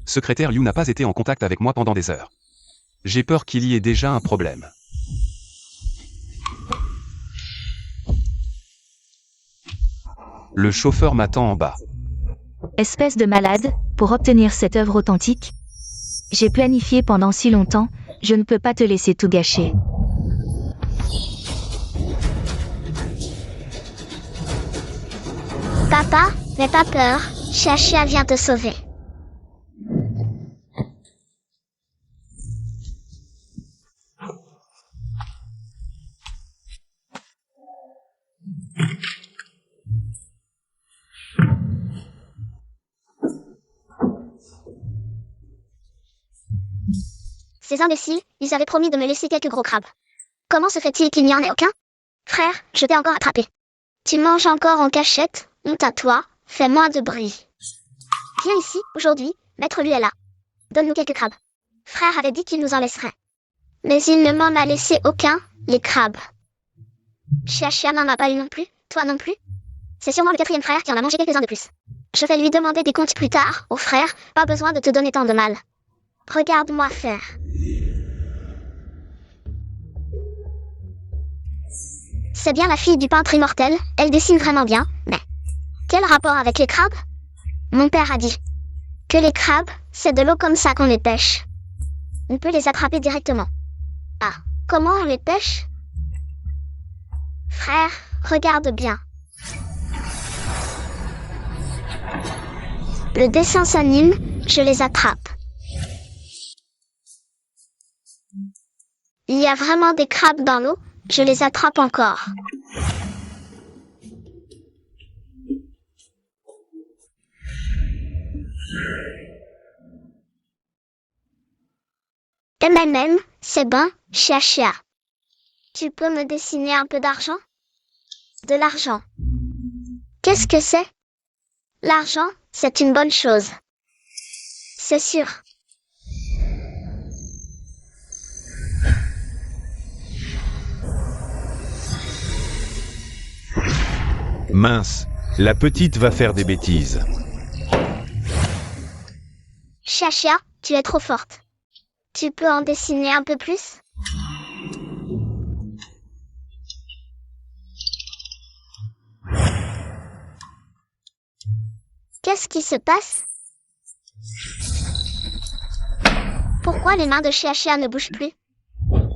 Secrétaire Liu n'a pas été en contact avec moi pendant des heures. J'ai peur qu'il y ait déjà un problème. Le chauffeur m'attend en bas. Espèce de malade, pour obtenir cette œuvre authentique. J'ai planifié pendant si longtemps, je ne peux pas te laisser tout gâcher. Papa, n'aie pas peur, Xiaxia vient te sauver. Ces imbéciles, ils avaient promis de me laisser quelques gros crabes. Comment se fait-il qu'il n'y en ait aucun? Frère, je t'ai encore attrapé. Tu manges encore en cachette, honte à toi, fais moins de bruit. Viens ici, aujourd'hui, Maître Lu est là. Donne-nous quelques crabes. Frère avait dit qu'il nous en laisserait. Mais il ne m'en a laissé aucun, les crabes. Xiaxia n'en a pas eu non plus, toi non plus. C'est sûrement le quatrième frère qui en a mangé quelques-uns de plus. Je vais lui demander des comptes plus tard, oh frère, pas besoin de te donner tant de mal. Regarde-moi faire. C'est bien la fille du peintre immortel, elle dessine vraiment bien, mais... Quel rapport avec les crabes? Mon père a dit que les crabes, c'est de l'eau comme ça qu'on les pêche. On peut les attraper directement. Ah, comment on les pêche? Frère, regarde bien. Le dessin s'anime, je les attrape. Il y a vraiment des crabes dans l'eau, je les attrape encore. C'est bon, Xiaxia. Tu peux me dessiner un peu d'argent? De l'argent. Qu'est-ce que c'est? L'argent, c'est une bonne chose. C'est sûr. Mince, la petite va faire des bêtises. Xiaxia, tu es trop forte. Tu peux en dessiner un peu plus? Qu'est-ce qui se passe? Pourquoi les mains de Xiaxia ne bougent plus?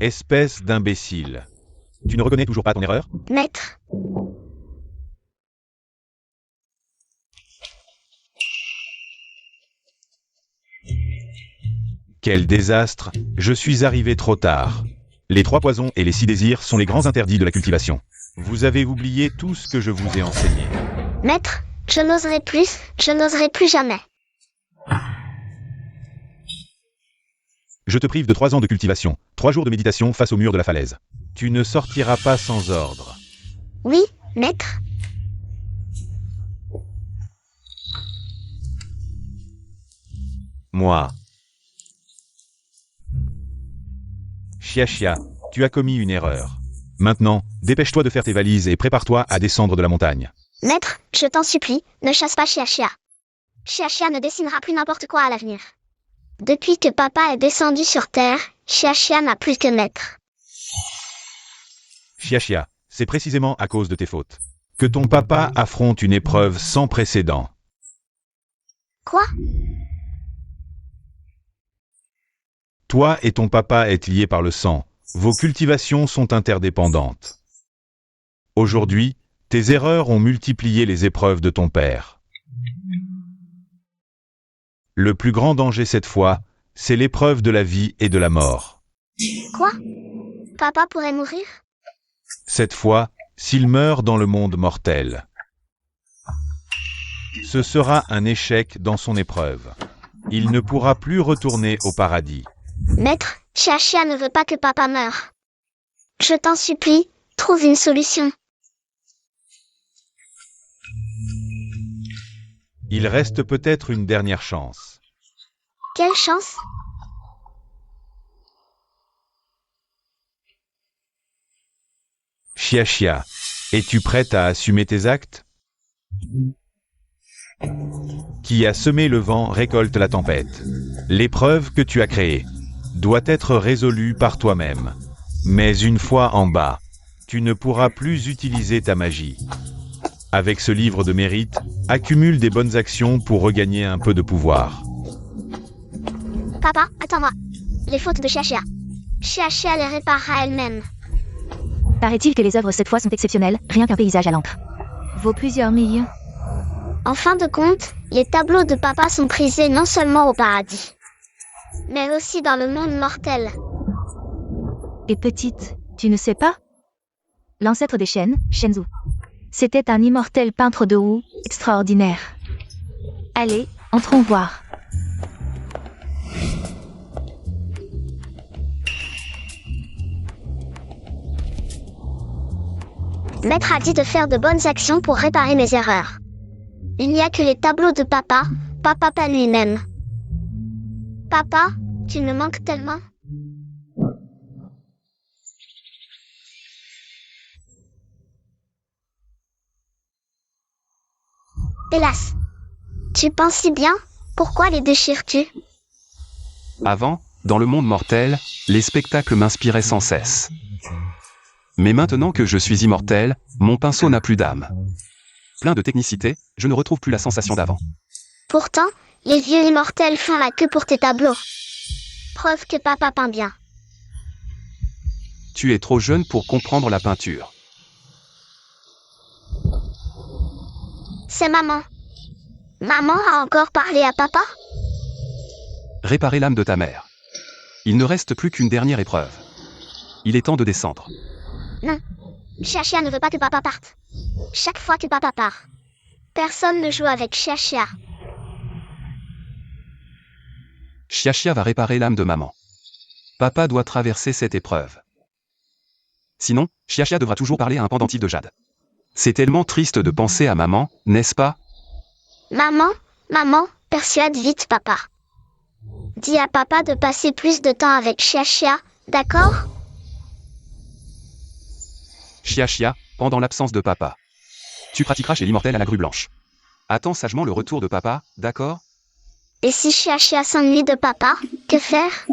Espèce d'imbécile. Tu ne reconnais toujours pas ton erreur? Maître. Quel désastre, je suis arrivé trop tard. Les 3 poisons et les 6 désirs sont les grands interdits de la cultivation. Vous avez oublié tout ce que je vous ai enseigné. Maître, je n'oserai plus jamais. Je te prive de 3 ans de cultivation, 3 jours de méditation face au mur de la falaise. Tu ne sortiras pas sans ordre. Oui, maître. Moi. Xiaxia, tu as commis une erreur. Maintenant, dépêche-toi de faire tes valises et prépare-toi à descendre de la montagne. Maître, je t'en supplie, ne chasse pas Xiaxia. Xiaxia ne dessinera plus n'importe quoi à l'avenir. Depuis que papa est descendu sur Terre, Xiaxia n'a plus que maître. Xiaxia, c'est précisément à cause de tes fautes que ton papa affronte une épreuve sans précédent. Quoi? Toi et ton papa êtes liés par le sang. Vos cultivations sont interdépendantes. Aujourd'hui, tes erreurs ont multiplié les épreuves de ton père. Le plus grand danger cette fois, c'est l'épreuve de la vie et de la mort. Quoi? Papa pourrait mourir? Cette fois, s'il meurt dans le monde mortel, ce sera un échec dans son épreuve. Il ne pourra plus retourner au paradis. Maître, Xiaxia ne veut pas que papa meure. Je t'en supplie, trouve une solution. Il reste peut-être une dernière chance. Quelle chance? Xiaxia, es-tu prête à assumer tes actes? Qui a semé le vent récolte la tempête. L'épreuve que tu as créée doit être résolue par toi-même. Mais une fois en bas, tu ne pourras plus utiliser ta magie. Avec ce livre de mérite, accumule des bonnes actions pour regagner un peu de pouvoir. Papa, attends-moi. Les fautes de Xiaxia. Xiaxia les réparera elle-même. Paraît-il que les œuvres cette fois sont exceptionnelles, rien qu'un paysage à l'encre vaut plusieurs millions. En fin de compte, les tableaux de papa sont prisés non seulement au paradis, mais aussi dans le monde mortel. Et petite, tu ne sais pas? L'ancêtre des Shen, Shenzhou. C'était un immortel peintre de Wu, extraordinaire. Allez, entrons voir. Maître a dit de faire de bonnes actions pour réparer mes erreurs. Il n'y a que les tableaux de papa, pas papa lui-même. Papa, tu me manques tellement. Hélas. Tu penses si bien, pourquoi les déchires-tu? Avant, dans le monde mortel, les spectacles m'inspiraient sans cesse. Mais maintenant que je suis immortel, mon pinceau n'a plus d'âme. Plein de technicité, je ne retrouve plus la sensation d'avant. Pourtant, les vieux immortels font la queue pour tes tableaux. Preuve que papa peint bien. Tu es trop jeune pour comprendre la peinture. C'est maman. Maman a encore parlé à papa? Réparer l'âme de ta mère. Il ne reste plus qu'une dernière épreuve. Il est temps de descendre. Non. Xiaxia ne veut pas que papa parte. Chaque fois que papa part, personne ne joue avec Xiaxia. Xiaxia va réparer l'âme de maman. Papa doit traverser cette épreuve. Sinon, Xiaxia devra toujours parler à un pendentif de jade. C'est tellement triste de penser à maman, n'est-ce pas? Maman, persuade vite papa. Dis à papa de passer plus de temps avec Xiaxia, d'accord? Xiaxia, pendant l'absence de papa. Tu pratiqueras chez l'immortel à la grue blanche. Attends sagement le retour de papa, d'accord? Et si Xiaxia s'ennuie de papa, que faire?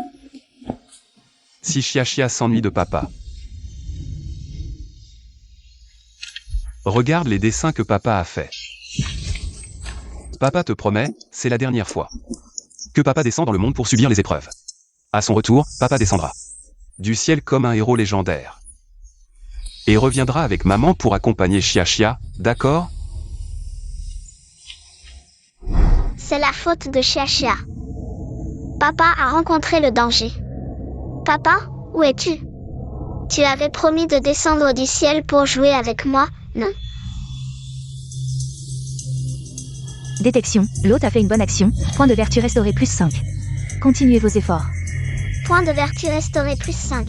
Si Xiaxia s'ennuie de papa. Regarde les dessins que papa a faits. Papa te promet, c'est la dernière fois. Que papa descend dans le monde pour subir les épreuves. À son retour, papa descendra du ciel comme un héros légendaire. Et reviendra avec maman pour accompagner Xiaxia, d'accord? C'est la faute de Xiaxia. Papa a rencontré le danger. Papa, où es-tu? Tu avais promis de descendre du ciel pour jouer avec moi, non? Détection, l'hôte a fait une bonne action, point de vertu restauré plus 5. Continuez vos efforts. Point de vertu restauré plus 5.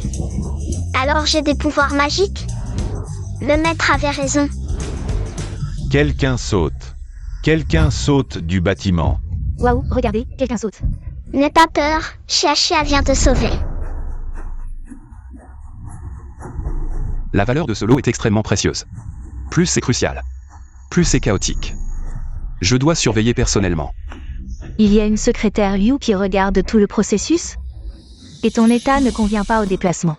Alors j'ai des pouvoirs magiques? Le maître avait raison. Quelqu'un saute. Quelqu'un saute du bâtiment. Waouh, regardez, quelqu'un saute. N'aie pas peur, Xiaxia vient te sauver. La valeur de ce lot est extrêmement précieuse. Plus c'est crucial. Plus c'est chaotique. Je dois surveiller personnellement. Il y a une secrétaire Liu qui regarde tout le processus? Et ton état ne convient pas au déplacement.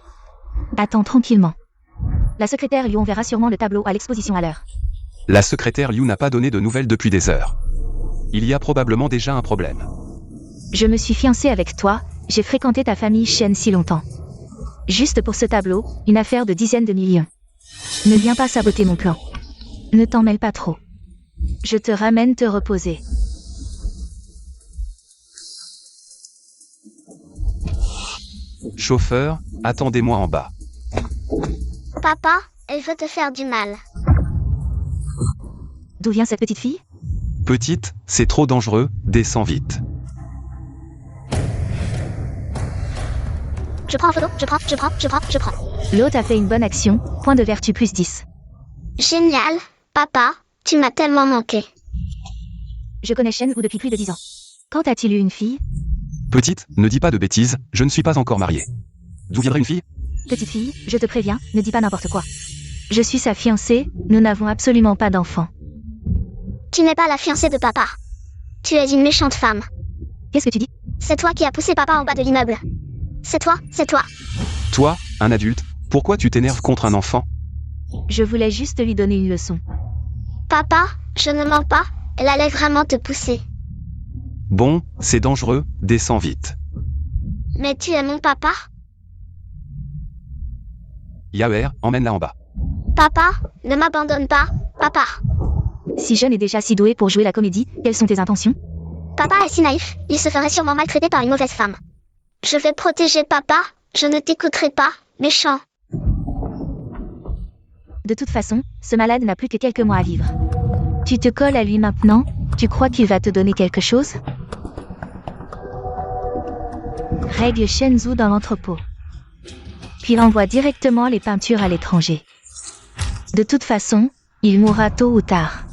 Attends tranquillement. La secrétaire Liu enverra sûrement le tableau à l'exposition à l'heure. La secrétaire Liu n'a pas donné de nouvelles depuis des heures. Il y a probablement déjà un problème. Je me suis fiancée avec toi, j'ai fréquenté ta famille Shen si longtemps. Juste pour ce tableau, une affaire de dizaines de millions. Ne viens pas saboter mon plan. Ne t'en mêle pas trop. Je te ramène te reposer. Chauffeur, attendez-moi en bas. Papa, elle veut te faire du mal. D'où vient cette petite fille? Petite, c'est trop dangereux, descends vite. Je prends en photo, je prends. L'hôte a fait une bonne action, point de vertu plus 10. Génial, papa, tu m'as tellement manqué. Je connais Shenzhou depuis plus de 10 ans. Quand a-t-il eu une fille? Petite, ne dis pas de bêtises, je ne suis pas encore marié. D'où viendrait une fille? Petite fille, je te préviens, ne dis pas n'importe quoi. Je suis sa fiancée, nous n'avons absolument pas d'enfant. Tu n'es pas la fiancée de papa. Tu es une méchante femme. Qu'est-ce que tu dis? C'est toi qui as poussé papa en bas de l'immeuble. C'est toi, c'est toi. Toi, un adulte, pourquoi tu t'énerves contre un enfant? Je voulais juste lui donner une leçon. Papa, je ne mens pas, elle allait vraiment te pousser. Bon, c'est dangereux, descends vite. Mais tu es mon papa? Yaher, emmène-la en bas. Papa, ne m'abandonne pas, papa. Si jeune et déjà si doué pour jouer la comédie, quelles sont tes intentions? Papa est si naïf, il se ferait sûrement maltraiter par une mauvaise femme. Je vais protéger papa, je ne t'écouterai pas, méchant. De toute façon, ce malade n'a plus que quelques mois à vivre. Tu te colles à lui maintenant, tu crois qu'il va te donner quelque chose? Règle Shenzhou dans l'entrepôt. Puis il envoie directement les peintures à l'étranger. De toute façon, il mourra tôt ou tard.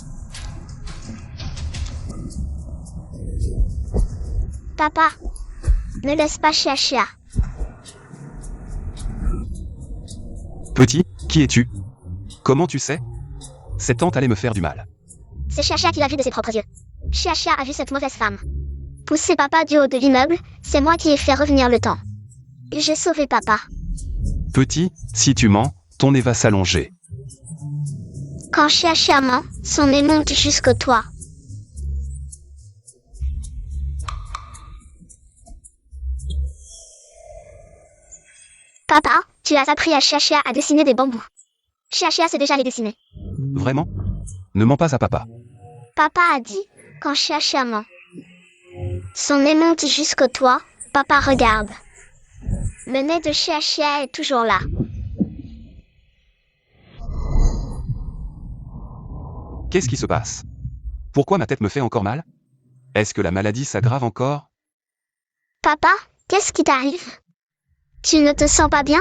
Papa, ne laisse pas Chia. Petit, qui es-tu? Comment tu sais? Cette tante allait me faire du mal. C'est Chia qui l'a vu de ses propres yeux. Chia a vu cette mauvaise femme. Pousser papa du haut de l'immeuble, c'est moi qui ai fait revenir le temps. Et j'ai sauvé papa. Petit, si tu mens, ton nez va s'allonger. Quand Chia ment, son nez monte jusqu'au toit. Papa, tu as appris à Chia à dessiner des bambous. Chia sait déjà les dessiner. Vraiment? Ne mens pas à papa. Papa a dit, quand Chia ment. Son nez monte jusqu'au toit, papa regarde. Le nez de Chia est toujours là. Qu'est-ce qui se passe? Pourquoi ma tête me fait encore mal? Est-ce que la maladie s'aggrave encore? Papa, qu'est-ce qui t'arrive? Tu ne te sens pas bien?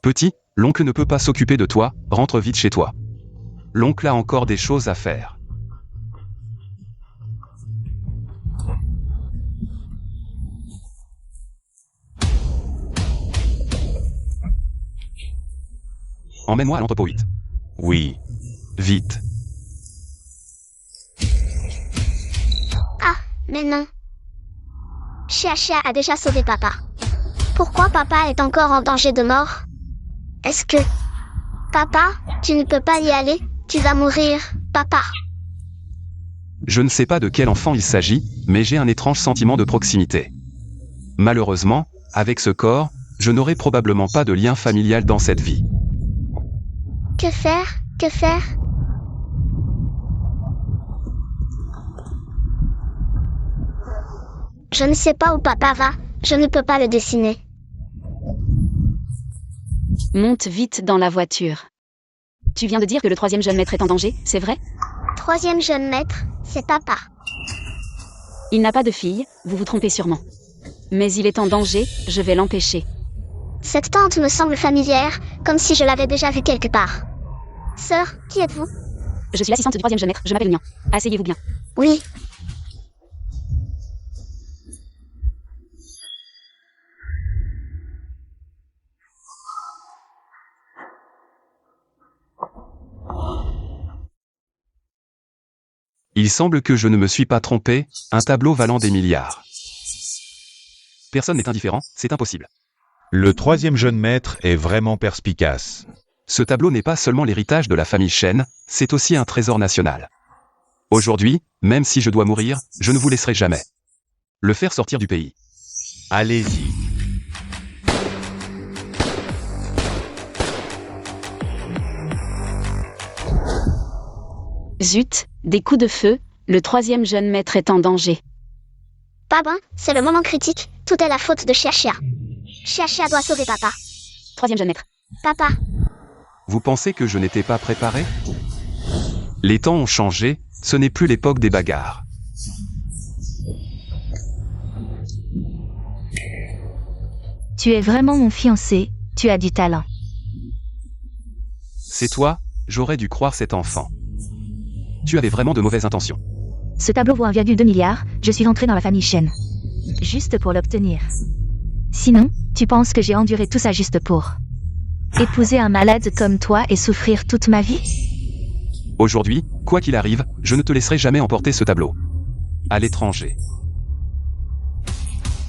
Petit, l'oncle ne peut pas s'occuper de toi, rentre vite chez toi. L'oncle a encore des choses à faire. Emmène-moi à l'entrepôt 8. Oui. Vite. Ah, mais non. Chia a déjà sauvé papa. Pourquoi papa est encore en danger de mort? Est-ce que... Papa, tu ne peux pas y aller, tu vas mourir, papa. Je ne sais pas de quel enfant il s'agit, mais j'ai un étrange sentiment de proximité. Malheureusement, avec ce corps, je n'aurai probablement pas de lien familial dans cette vie. Que faire? Que faire? Je ne sais pas où papa va, je ne peux pas le dessiner. Monte vite dans la voiture. Tu viens de dire que le troisième jeune maître est en danger, c'est vrai? Troisième jeune maître, c'est papa. Il n'a pas de fille, vous vous trompez sûrement. Mais il est en danger, je vais l'empêcher. Cette tante me semble familière, comme si je l'avais déjà vue quelque part. Sœur, qui êtes-vous? Je suis l'assistante du troisième jeune maître, je m'appelle Nian. Asseyez-vous bien. Oui. Il semble que je ne me suis pas trompé, un tableau valant des milliards. Personne n'est indifférent, c'est impossible. Le troisième jeune maître est vraiment perspicace. Ce tableau n'est pas seulement l'héritage de la famille Shen, c'est aussi un trésor national. Aujourd'hui, même si je dois mourir, je ne vous laisserai jamais. Le faire sortir du pays. Allez-y. Zut, des coups de feu, le troisième jeune maître est en danger. Papa, c'est le moment critique, tout est la faute de Chia. Chia doit sauver papa. Troisième jeune maître. Papa, Vous pensez que je n'étais pas préparé? Les temps ont changé, ce n'est plus l'époque des bagarres. Tu es vraiment mon fiancé, tu as du talent. C'est toi, j'aurais dû croire cet enfant. Tu avais vraiment de mauvaises intentions. Ce tableau vaut 1,2 milliard, je suis rentré dans la famille Shen. Juste pour l'obtenir. Sinon, tu penses que j'ai enduré tout ça juste pour épouser un malade comme toi et souffrir toute ma vie? Aujourd'hui, quoi qu'il arrive, je ne te laisserai jamais emporter ce tableau. À l'étranger.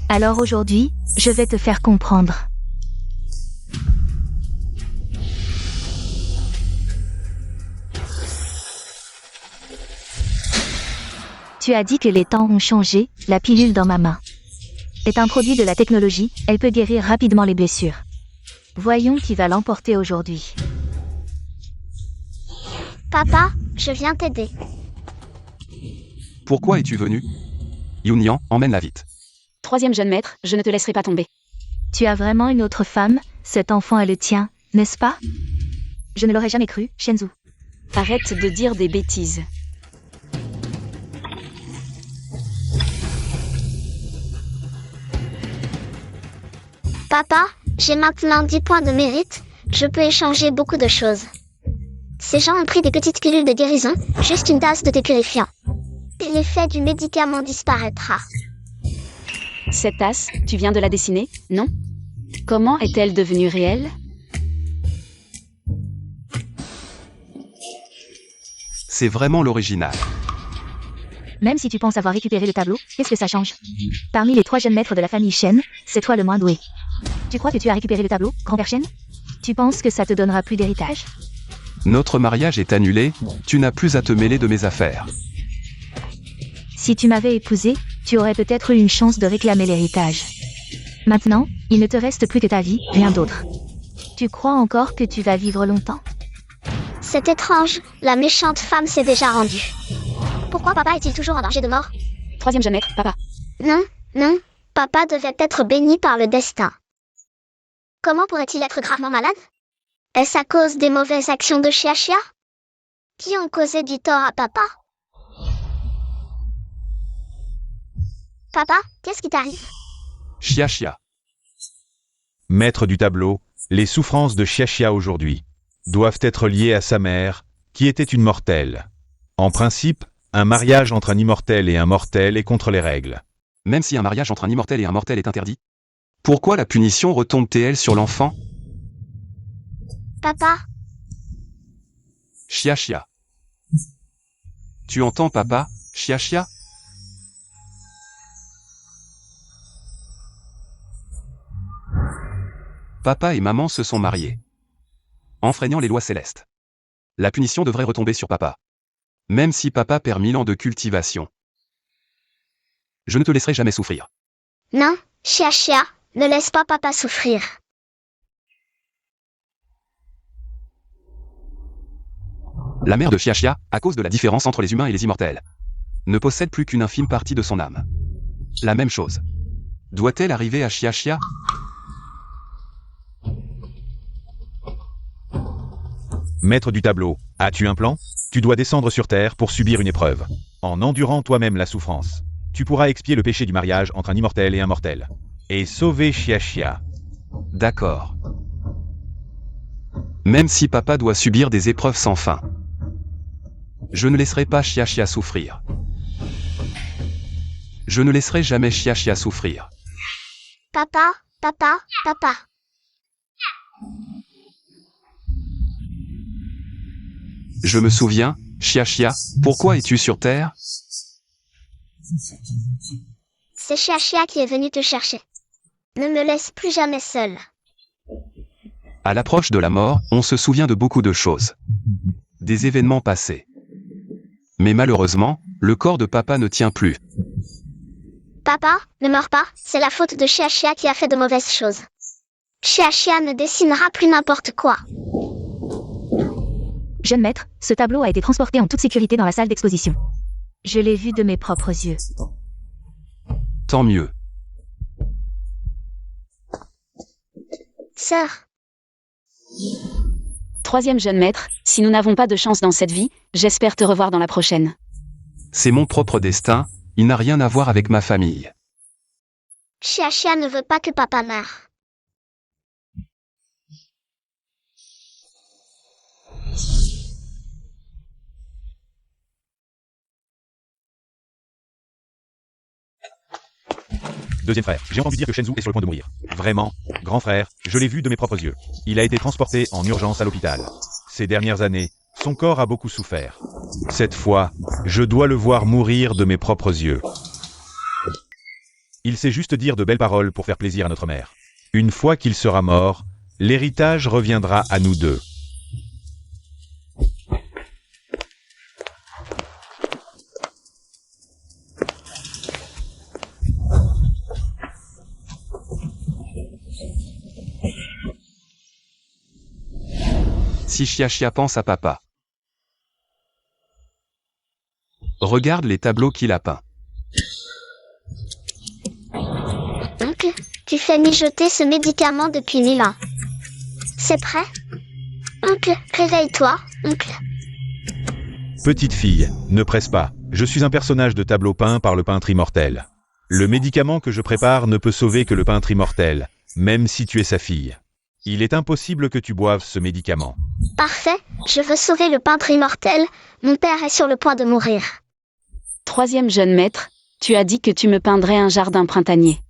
Alors aujourd'hui, je vais te faire comprendre. Tu as dit que les temps ont changé, la pilule dans ma main est un produit de la technologie, elle peut guérir rapidement les blessures. Voyons qui va l'emporter aujourd'hui. Papa, je viens t'aider. Pourquoi es-tu venu? Yunyan, emmène-la vite. Troisième jeune maître, je ne te laisserai pas tomber. Tu as vraiment une autre femme, cet enfant est le tien, n'est-ce pas? Je ne l'aurais jamais cru, Shenzhou. Arrête de dire des bêtises. Papa, j'ai maintenant 10 points de mérite, je peux échanger beaucoup de choses. Ces gens ont pris des petites pilules de guérison, juste une tasse de thé purifiant. L'effet du médicament disparaîtra. Cette tasse, tu viens de la dessiner, non? Comment est-elle devenue réelle? C'est vraiment l'original. Même si tu penses avoir récupéré le tableau, qu'est-ce que ça change? Parmi les 3 jeunes maîtres de la famille Shen, c'est toi le moins doué. Tu crois que tu as récupéré le tableau, grand-père Shen? Tu penses que ça te donnera plus d'héritage? Notre mariage est annulé, tu n'as plus à te mêler de mes affaires. Si tu m'avais épousé, tu aurais peut-être eu une chance de réclamer l'héritage. Maintenant, il ne te reste plus que ta vie, rien d'autre. Tu crois encore que tu vas vivre longtemps? C'est étrange, la méchante femme s'est déjà rendue. Pourquoi papa est-il toujours en danger de mort? Troisième jeune maître, papa. Non, papa devait être béni par le destin. Comment pourrait-il être gravement malade? Est-ce à cause des mauvaises actions de Xiaxia? Qui ont causé du tort à papa? Papa, qu'est-ce qui t'arrive? Xiaxia. Maître du tableau, les souffrances de Xiaxia aujourd'hui doivent être liées à sa mère, qui était une mortelle. En principe, un mariage entre un immortel et un mortel est contre les règles. Même si un mariage entre un immortel et un mortel est interdit? Pourquoi la punition retombe-t-elle sur l'enfant? Papa, Xiaxia. Tu entends papa, Xiaxia? Papa et maman se sont mariés, enfreignant les lois célestes. La punition devrait retomber sur papa. Même si papa perd 1000 ans de cultivation. Je ne te laisserai jamais souffrir. non, Xiaxia, ne laisse pas papa souffrir. La mère de Xiaxia, à cause de la différence entre les humains et les immortels, ne possède plus qu'une infime partie de son âme. La même chose. Doit-elle arriver à Xiaxia? Maître du tableau, as-tu un plan? Tu dois descendre sur Terre pour subir une épreuve. En endurant toi-même la souffrance, tu pourras expier le péché du mariage entre un immortel et un mortel. Et sauver Xiaxia. D'accord. Même si papa doit subir des épreuves sans fin, je ne laisserai pas Xiaxia souffrir. Je ne laisserai jamais Xiaxia souffrir. Papa. Je me souviens, Xiaxia, pourquoi es-tu sur Terre? C'est Xiaxia qui est venu te chercher. Ne me laisse plus jamais seule. À l'approche de la mort, on se souvient de beaucoup de choses. Des événements passés. Mais malheureusement, le corps de papa ne tient plus. Papa, ne meurs pas, c'est la faute de Xiaxia qui a fait de mauvaises choses. Xiaxia ne dessinera plus n'importe quoi. Jeune maître, ce tableau a été transporté en toute sécurité dans la salle d'exposition. Je l'ai vu de mes propres yeux. Tant mieux. Sœur, Troisième jeune maître, si nous n'avons pas de chance dans cette vie, j'espère te revoir dans la prochaine. C'est mon propre destin, il n'a rien à voir avec ma famille. Xiaxia ne veut pas que papa meure. Deuxième frère, j'ai entendu dire que Shenzhou est sur le point de mourir. Vraiment, grand frère, je l'ai vu de mes propres yeux. Il a été transporté en urgence à l'hôpital. Ces dernières années, Son corps a beaucoup souffert. Cette fois, je dois le voir mourir de mes propres yeux. Il sait juste dire de belles paroles pour faire plaisir à notre mère. Une fois qu'il sera mort, l'héritage reviendra à nous deux. Si Chia pense à papa. Regarde les tableaux qu'il a peints. Oncle, tu fais mijoter ce médicament depuis 1000 ans. C'est prêt? Oncle, réveille-toi, oncle. Petite fille, ne presse pas. Je suis un personnage de tableau peint par le peintre immortel. Le médicament que je prépare ne peut sauver que le peintre immortel, même si tu es sa fille. Il est impossible que tu boives ce médicament. Parfait, je veux sauver le peintre immortel. Mon père est sur le point de mourir. Troisième jeune maître, tu as dit que tu me peindrais un jardin printanier.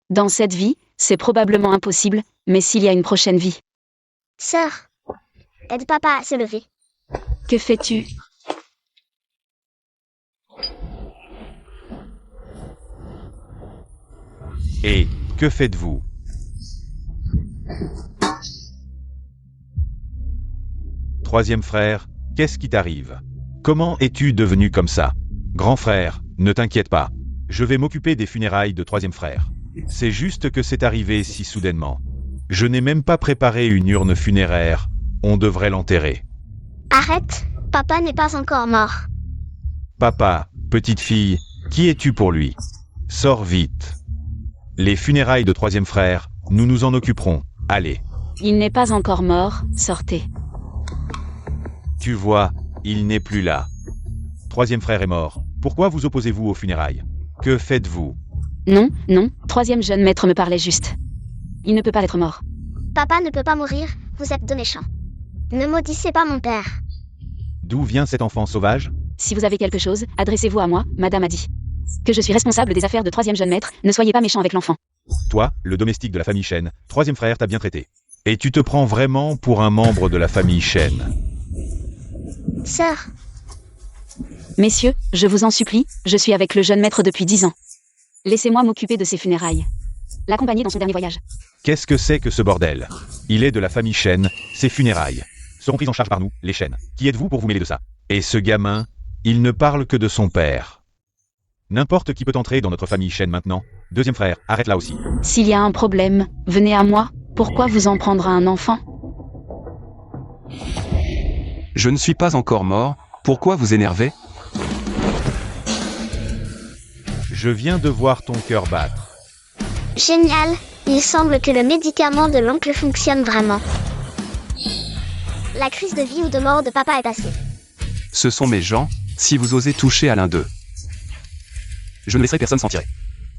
Dans cette vie, c'est probablement impossible, mais s'il y a une prochaine vie. Sœur, aide papa à se lever. Que fais-tu? Et que faites-vous? Troisième frère, qu'est-ce qui t'arrive? Comment es-tu devenu comme ça? Grand frère, ne t'inquiète pas. Je vais m'occuper des funérailles de troisième frère. C'est juste que c'est arrivé si soudainement. Je n'ai même pas préparé une urne funéraire. On devrait l'enterrer. Arrête, papa n'est pas encore mort. Papa, petite fille, qui es-tu pour lui? Sors vite. Les funérailles de troisième frère, nous nous en occuperons. Allez. Il n'est pas encore mort, sortez. Tu vois, il n'est plus là. Troisième frère est mort. Pourquoi vous opposez-vous aux funérailles? Que faites-vous? Non, non, troisième jeune maître me parlait juste. Il ne peut pas être mort. Papa ne peut pas mourir, vous êtes de méchants. Ne maudissez pas mon père. D'où vient cet enfant sauvage? Si vous avez quelque chose, adressez-vous à moi, madame a dit. Que je suis responsable des affaires de troisième jeune maître, ne soyez pas méchant avec l'enfant. Toi, le domestique de la famille Shen, troisième frère t'a bien traité. Et tu te prends vraiment pour un membre de la famille Shen. Sœur, Messieurs, je vous en supplie, je suis avec le jeune maître depuis 10 ans. Laissez-moi m'occuper de ses funérailles. L'accompagner dans son dernier voyage. Qu'est-ce que c'est que ce bordel? Il est de la famille Shen, ses funérailles seront prises en charge par nous, les Shen. Qui êtes-vous pour vous mêler de ça? Et ce gamin, il ne parle que de son père. N'importe qui peut entrer dans notre famille Shen maintenant. Deuxième frère, arrête là aussi. S'il y a un problème, venez à moi. Pourquoi vous en prendre à un enfant? Je ne suis pas encore mort, pourquoi vous énervez? Je viens de voir ton cœur battre. génial, il semble que le médicament de l'oncle fonctionne vraiment. La crise de vie ou de mort de papa est passée. Ce sont mes gens, si vous osez toucher à l'un d'eux. Je ne laisserai personne s'en tirer.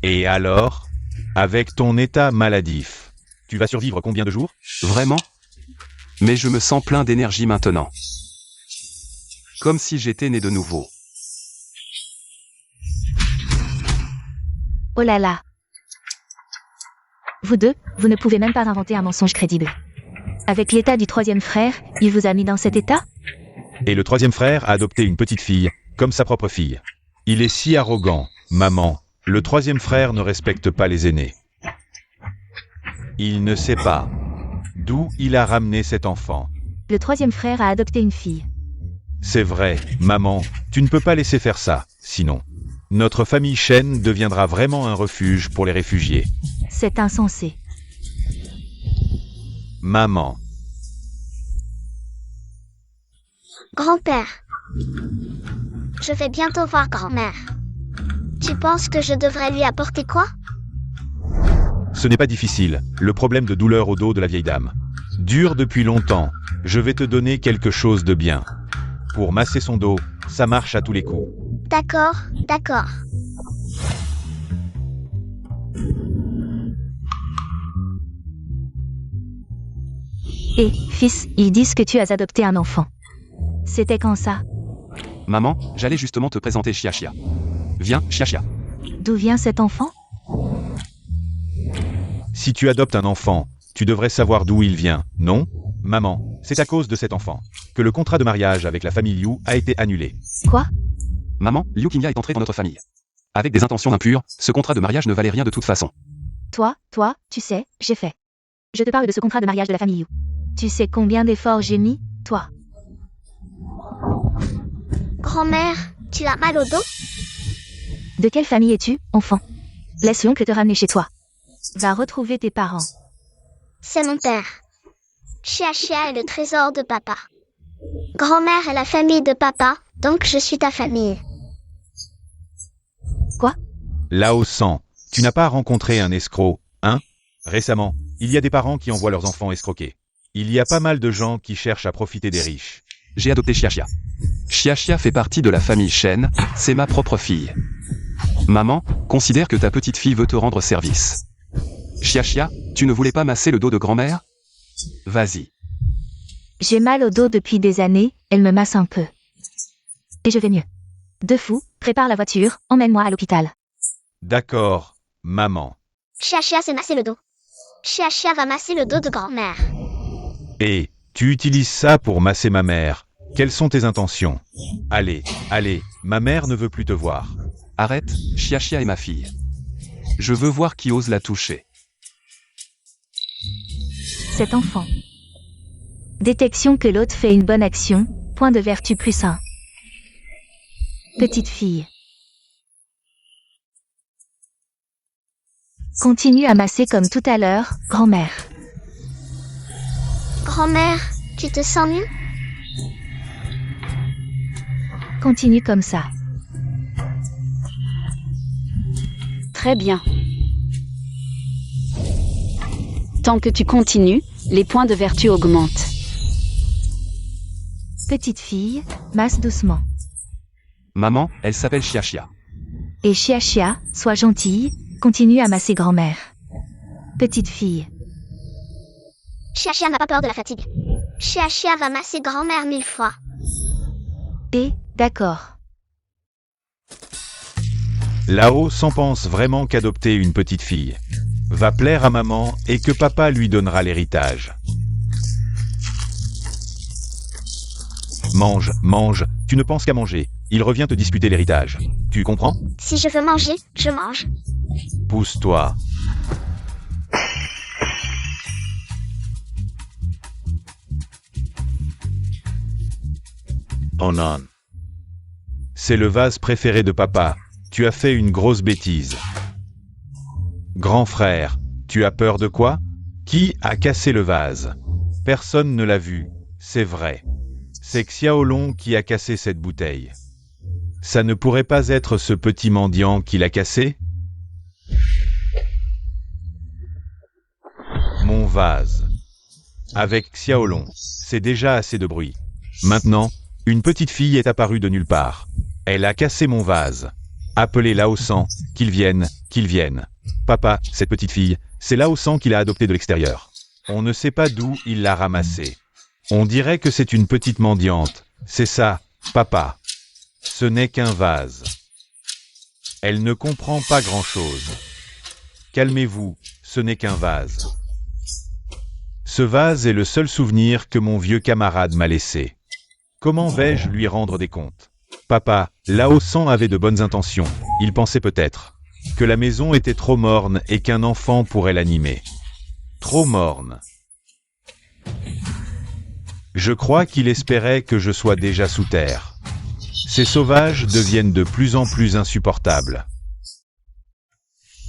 Et alors? Avec ton état maladif, tu vas survivre combien de jours? Vraiment? Mais je me sens plein d'énergie maintenant. Comme si j'étais né de nouveau. Oh là là. Vous deux, vous ne pouvez même pas inventer un mensonge crédible. Avec l'état du troisième frère, il vous a mis dans cet état? Et le troisième frère a adopté une petite fille, comme sa propre fille. Il est si arrogant, maman. Le troisième frère ne respecte pas les aînés. Il ne sait pas d'où il a ramené cet enfant. Le troisième frère a adopté une fille. C'est vrai, maman, tu ne peux pas laisser faire ça, sinon. Notre famille Shen deviendra vraiment un refuge pour les réfugiés. C'est insensé. Maman. Grand-père. Je vais bientôt voir grand-mère. Tu penses que je devrais lui apporter quoi? Ce n'est pas difficile, le problème de douleur au dos de la vieille dame. Dure depuis longtemps, je vais te donner quelque chose de bien. Pour masser son dos, ça marche à tous les coups. D'accord, d'accord. Et, fils, ils disent que tu as adopté un enfant. C'était quand ça? Maman, j'allais justement te présenter Chia. Viens, Chia. D'où vient cet enfant? Si tu adoptes un enfant, tu devrais savoir d'où il vient, non? Maman, c'est à cause de cet enfant que le contrat de mariage avec la famille Liu a été annulé. Quoi? Maman, Liu Qingya est entré dans notre famille. Avec des intentions impures, ce contrat de mariage ne valait rien de toute façon. Toi, tu sais, j'ai fait. Je te parle de ce contrat de mariage de la famille Yu. Tu sais combien d'efforts j'ai mis, toi? Grand-mère, tu as mal au dos? De quelle famille es-tu, enfant? Laisse l'oncle te ramener chez toi. Va retrouver tes parents. C'est mon père. Chia est le trésor de papa. Grand-mère est la famille de papa, donc je suis ta famille. Quoi? Lao San, tu n'as pas rencontré un escroc, hein? Récemment, il y a des parents qui envoient leurs enfants escroquer. Il y a pas mal de gens qui cherchent à profiter des riches. J'ai adopté Xiaxia. Xiaxia fait partie de la famille Shen, c'est ma propre fille. Maman, considère que ta petite fille veut te rendre service. Xiaxia, tu ne voulais pas masser le dos de grand-mère? Vas-y. J'ai mal au dos depuis des années, elle me masse un peu. Et je vais mieux. De fou, prépare la voiture, emmène-moi à l'hôpital. D'accord, maman. Chia s'est massé le dos. Chia va masser le dos de grand-mère. Et, tu utilises ça pour masser ma mère. Quelles sont tes intentions? Allez, ma mère ne veut plus te voir. Arrête, Xiaxia est ma fille. Je veux voir qui ose la toucher. Cet enfant. Détection que l'autre fait une bonne action, point de vertu plus 1. Petite fille. Continue à masser comme tout à l'heure, grand-mère. Grand-mère, tu te sens mieux? Continue comme ça. Très bien. Tant que tu continues, les points de vertu augmentent. Petite fille, masse doucement. Maman, elle s'appelle Xiaxia. Et Chia, sois gentille, continue à masser grand-mère. Petite fille. Chia n'a pas peur de la fatigue. Chia va masser grand-mère 1000 fois. Et, d'accord. Lao San pense vraiment qu'adopter une petite fille va plaire à maman et que papa lui donnera l'héritage. Mange, tu ne penses qu'à manger. Il revient te disputer l'héritage. Tu comprends? Si je veux manger, je mange. Pousse-toi. Oh non. C'est le vase préféré de papa. Tu as fait une grosse bêtise. Grand frère, tu as peur de quoi? Qui a cassé le vase? Personne ne l'a vu, c'est vrai. C'est Xiaolong qui a cassé cette bouteille. Ça ne pourrait pas être ce petit mendiant qui l'a cassé? Mon vase. Avec Xiaolong, c'est déjà assez de bruit. Maintenant, une petite fille est apparue de nulle part. Elle a cassé mon vase. Appelez Lao San, qu'il vienne. Papa, cette petite fille, c'est Lao San qui l'a adoptée de l'extérieur. On ne sait pas d'où il l'a ramassée. On dirait que c'est une petite mendiante. C'est ça, papa. Ce n'est qu'un vase. Elle ne comprend pas grand-chose. Calmez-vous, ce n'est qu'un vase. Ce vase est le seul souvenir que mon vieux camarade m'a laissé. Comment vais-je lui rendre des comptes? Papa, Lao San avait de bonnes intentions. Il pensait peut-être que la maison était trop morne et qu'un enfant pourrait l'animer. Trop morne. Je crois qu'il espérait que je sois déjà sous terre. Ces sauvages deviennent de plus en plus insupportables.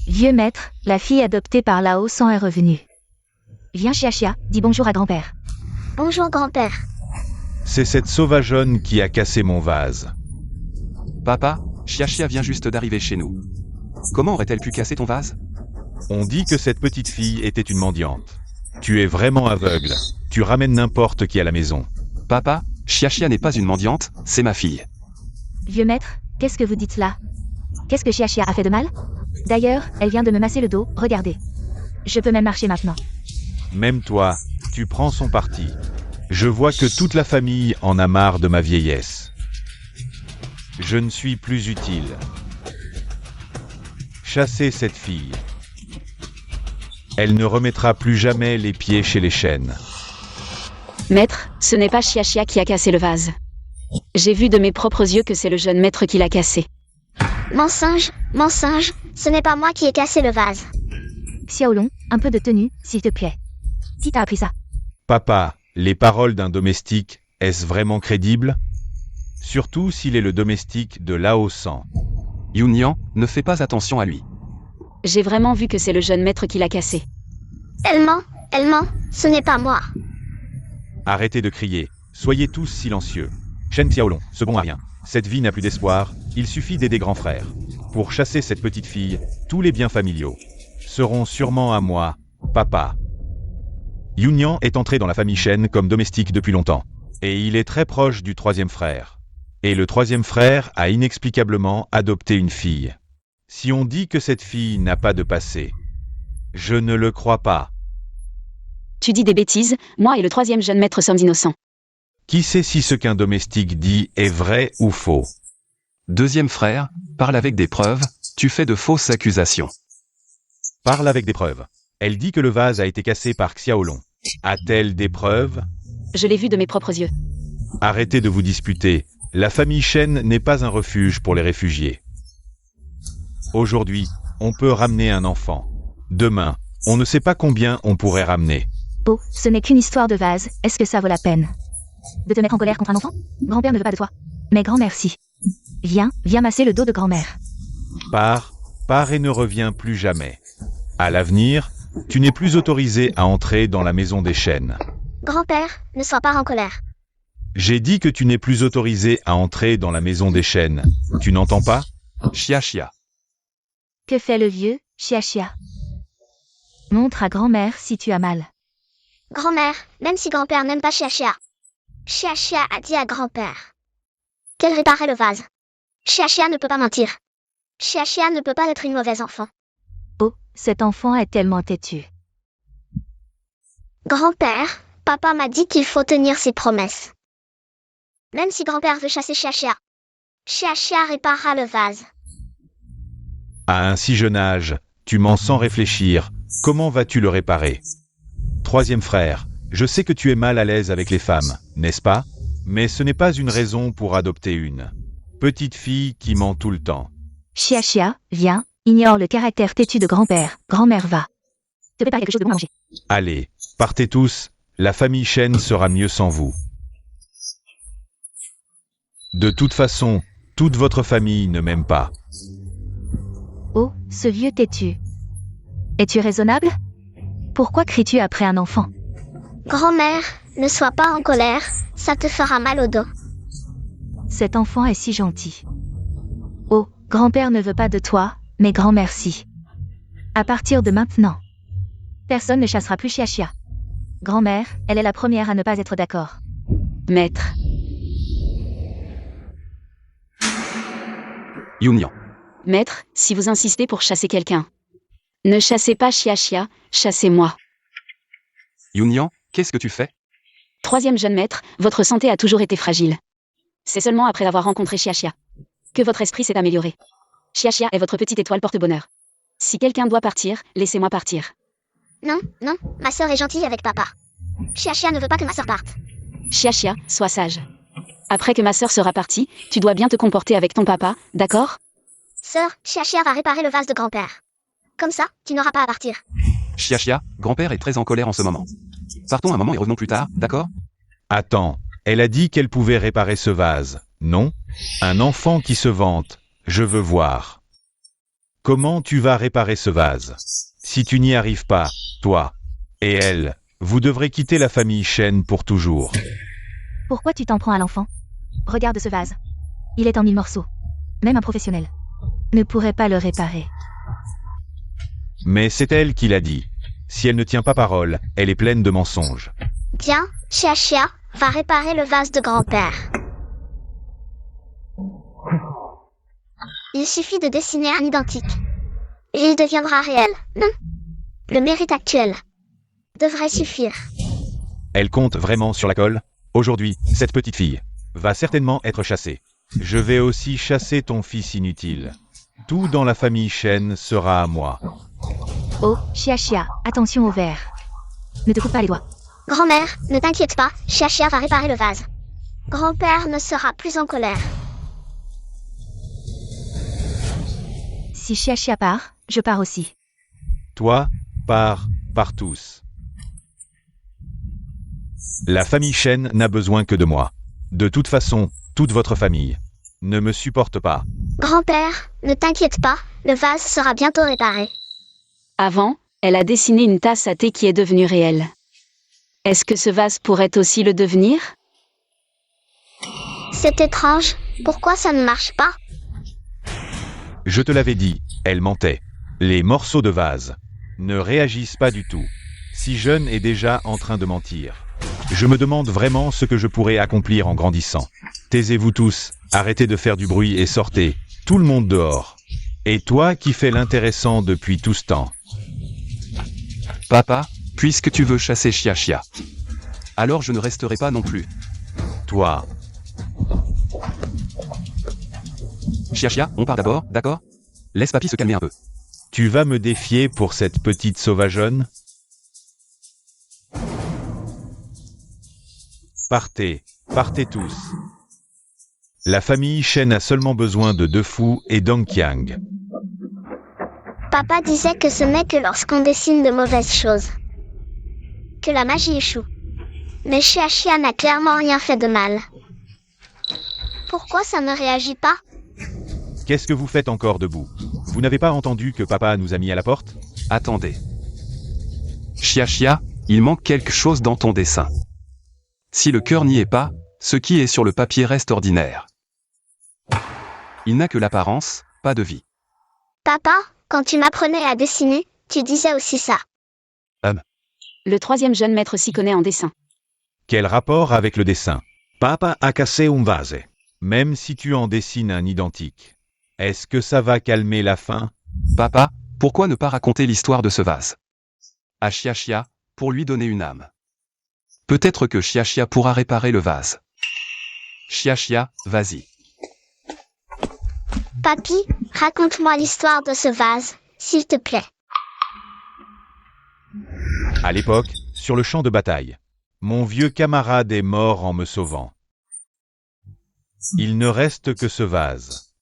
Vieux maître, la fille adoptée par Lao San est revenue. Viens Chia, dis bonjour à grand-père. Bonjour grand-père. C'est cette sauvageonne qui a cassé mon vase. Papa, Xiaxia vient juste d'arriver chez nous. Comment aurait-elle pu casser ton vase? On dit que cette petite fille était une mendiante. Tu es vraiment aveugle. Tu ramènes n'importe qui à la maison. Papa, Xiaxia n'est pas une mendiante, c'est ma fille. Vieux maître, qu'est-ce que vous dites là? Qu'est-ce que Chia a fait de mal? D'ailleurs, elle vient de me masser le dos, regardez. Je peux même marcher maintenant. Même toi, tu prends son parti. Je vois que toute la famille en a marre de ma vieillesse. Je ne suis plus utile. Chassez cette fille. Elle ne remettra plus jamais les pieds chez les chênes. Maître, ce n'est pas Xia Xia qui a cassé le vase. J'ai vu de mes propres yeux que c'est le jeune maître qui l'a cassé. Mensonge, mensonge, ce n'est pas moi qui ai cassé le vase. Xiaolong, un peu de tenue, s'il te plaît. Qui t'a appris ça? Papa, les paroles d'un domestique, est-ce vraiment crédible? Surtout s'il est le domestique de Lao San. Yunyan, ne fais pas attention à lui. J'ai vraiment vu que c'est le jeune maître qui l'a cassé. Elle ment, ce n'est pas moi. Arrêtez de crier, soyez tous silencieux. Shen Xiaolong, ce bon à rien. Cette vie n'a plus d'espoir, il suffit d'aider grand frère. Pour chasser cette petite fille, tous les biens familiaux seront sûrement à moi, papa. Yunyan est entré dans la famille Shen comme domestique depuis longtemps. Et il est très proche du troisième frère. Et le troisième frère a inexplicablement adopté une fille. Si on dit que cette fille n'a pas de passé, je ne le crois pas. Tu dis des bêtises, moi et le troisième jeune maître sommes innocents. Qui sait si ce qu'un domestique dit est vrai ou faux? Deuxième frère, parle avec des preuves, tu fais de fausses accusations. Parle avec des preuves. Elle dit que le vase a été cassé par Xiaolong. A-t-elle des preuves? Je l'ai vu de mes propres yeux. Arrêtez de vous disputer. La famille Shen n'est pas un refuge pour les réfugiés. Aujourd'hui, on peut ramener un enfant. Demain, on ne sait pas combien on pourrait ramener. Oh, ce n'est qu'une histoire de vase, est-ce que ça vaut la peine de te mettre en colère contre un enfant? Grand-père ne veut pas de toi. Mais grand-mère si. Viens masser le dos de grand-mère. Pars et ne reviens plus jamais. À l'avenir, tu n'es plus autorisé à entrer dans la maison des Shen. Grand-père, ne sois pas en colère. J'ai dit que tu n'es plus autorisé à entrer dans la maison des Shen. Tu n'entends pas? Xia Xia. Que fait le vieux, Xia Xia? Montre à grand-mère si tu as mal. Grand-mère, même si grand-père n'aime pas Xia Xia. Xia Xia a dit à grand-père qu'elle réparait le vase. Xia Xia ne peut pas mentir. Xia Xia ne peut pas être une mauvaise enfant. Oh, cet enfant est tellement têtu. Grand-père, papa m'a dit qu'il faut tenir ses promesses. Même si grand-père veut chasser Xia Xia, Xia Xia réparera le vase. À un si jeune âge, tu mens sans réfléchir. Comment vas-tu le réparer? Troisième frère, je sais que tu es mal à l'aise avec les femmes, n'est-ce pas? Mais ce n'est pas une raison pour adopter une petite fille qui ment tout le temps. Xia Xia, viens, ignore le caractère têtu de grand-père. Grand-mère va te préparer quelque chose de bon à manger. Allez, partez tous, la famille Shen sera mieux sans vous. De toute façon, toute votre famille ne m'aime pas. Oh, ce vieux têtu. Es-tu raisonnable? Pourquoi cries-tu après un enfant? Grand-mère, ne sois pas en colère, ça te fera mal au dos. Cet enfant est si gentil. Oh, grand-père ne veut pas de toi, mais grand-mère si. À partir de maintenant, personne ne chassera plus Xia Xia. Grand-mère, elle est la première à ne pas être d'accord. Maître. Yunyan. Maître, si vous insistez pour chasser quelqu'un. Ne chassez pas Xia Xia, chassez-moi. Yunyan, qu'est-ce que tu fais? Troisième jeune maître, votre santé a toujours été fragile. C'est seulement après avoir rencontré Xia Xia que votre esprit s'est amélioré. Xia Xia est votre petite étoile porte-bonheur. Si quelqu'un doit partir, laissez-moi partir. Non, ma sœur est gentille avec papa. Xia Xia ne veut pas que ma sœur parte. Xia Xia, sois sage. Après que ma sœur sera partie, tu dois bien te comporter avec ton papa, d'accord? Sœur, Xia Xia va réparer le vase de grand-père. Comme ça, tu n'auras pas à partir. Xia Xia, grand-père est très en colère en ce moment. Partons un moment et revenons plus tard, d'accord? Attends, elle a dit qu'elle pouvait réparer ce vase, non? Un enfant qui se vante, je veux voir. Comment tu vas réparer ce vase? Si tu n'y arrives pas, toi et elle, vous devrez quitter la famille Shen pour toujours. Pourquoi tu t'en prends à l'enfant? Regarde ce vase. Il est en 1000 morceaux. Même un professionnel ne pourrait pas le réparer. Mais c'est elle qui l'a dit. Si elle ne tient pas parole, elle est pleine de mensonges. Bien, Xia Xia va réparer le vase de grand-père. Il suffit de dessiner un identique. Et il deviendra réel. Le mérite actuel devrait suffire. Elle compte vraiment sur la colle? Aujourd'hui, cette petite fille va certainement être chassée. Je vais aussi chasser ton fils inutile. Tout dans la famille Shen sera à moi. Oh, Xia Xia, attention au verre. Ne te coupe pas les doigts. Grand-mère, ne t'inquiète pas, Chia va réparer le vase. Grand-père ne sera plus en colère. Si Chia part, je pars aussi. Toi, pars tous. La famille Shen n'a besoin que de moi. De toute façon, toute votre famille ne me supporte pas. Grand-père, ne t'inquiète pas, le vase sera bientôt réparé. Avant, elle a dessiné une tasse à thé qui est devenue réelle. Est-ce que ce vase pourrait aussi le devenir? C'est étrange, pourquoi ça ne marche pas? Je te l'avais dit, elle mentait. Les morceaux de vase ne réagissent pas du tout. Si jeune est déjà en train de mentir. Je me demande vraiment ce que je pourrais accomplir en grandissant. Taisez-vous tous, arrêtez de faire du bruit et sortez, tout le monde dehors. Et toi qui fais l'intéressant depuis tout ce temps. Papa, puisque tu veux chasser Chia, alors je ne resterai pas non plus. Toi, Chia, on part d'abord, d'accord? Laisse papy se calmer un peu. tu vas me défier pour cette petite sauvageonne? Partez tous. La famille Shen a seulement besoin de Defu et Dongqiang. Papa disait que ce n'est que lorsqu'on dessine de mauvaises choses que la magie échoue. Mais Chia n'a clairement rien fait de mal. Pourquoi ça ne réagit pas? Qu'est-ce que vous faites encore debout? Vous n'avez pas entendu que papa nous a mis à la porte? Attendez. Chia, il manque quelque chose dans ton dessin. Si le cœur n'y est pas, ce qui est sur le papier reste ordinaire. Il n'a que l'apparence, pas de vie. Papa, quand tu m'apprenais à dessiner, tu disais aussi ça. Le troisième jeune maître s'y connaît en dessin. Quel rapport avec le dessin? Papa a cassé un vase. Même si tu en dessines un identique. Est-ce que ça va calmer la faim? Papa, pourquoi ne pas raconter l'histoire de ce vase? À Chia, pour lui donner une âme. Peut-être que Chia pourra réparer le vase. Chia, vas-y. Papy, raconte-moi l'histoire de ce vase, s'il te plaît. À l'époque, sur le champ de bataille, mon vieux camarade est mort en me sauvant. Il ne reste que ce vase.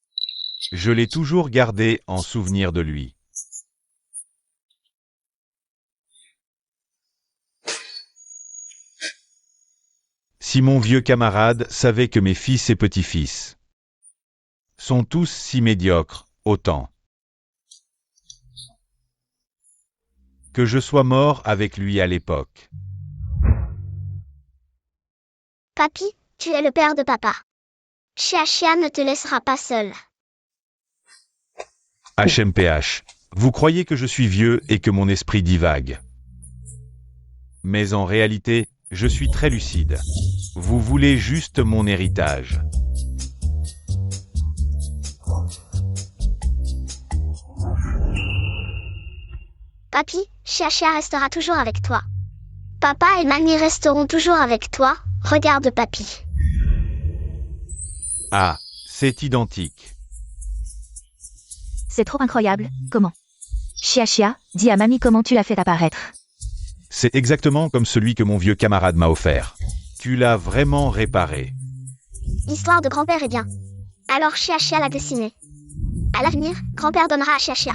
Je l'ai toujours gardé en souvenir de lui. Si mon vieux camarade savait que mes fils et petits-fils sont tous si médiocres, autant que je sois mort avec lui à l'époque. Papy, tu es le père de papa. Chia ne te laissera pas seul. HMPH, vous croyez que je suis vieux et que mon esprit divague. Mais en réalité, je suis très lucide. Vous voulez juste mon héritage. Papy, Chia restera toujours avec toi. Papa et mamie resteront toujours avec toi, regarde papy. Ah, c'est identique. C'est trop incroyable, comment? Chia, dis à mamie comment tu l'as fait apparaître. C'est exactement comme celui que mon vieux camarade m'a offert. Tu l'as vraiment réparé. L'histoire de grand-père est bien. Alors Chia l'a dessiné. À l'avenir, grand-père donnera à Chia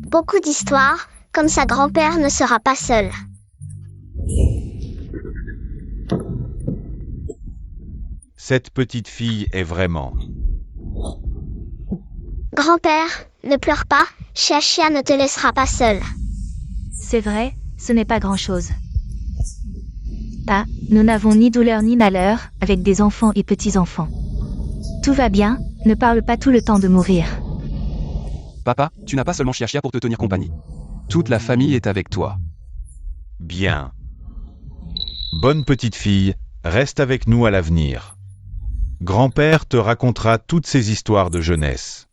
beaucoup d'histoires, comme ça grand-père ne sera pas seul. Cette petite fille est vraiment... Grand-père, ne pleure pas, Chia ne te laissera pas seul. C'est vrai, ce n'est pas grand-chose. Pas, nous n'avons ni douleur ni malheur, avec des enfants et petits-enfants. Tout va bien, ne parle pas tout le temps de mourir. Papa, tu n'as pas seulement Chia pour te tenir compagnie. Toute la famille est avec toi. Bien. Bonne petite fille, reste avec nous à l'avenir. Grand-père te racontera toutes ces histoires de jeunesse.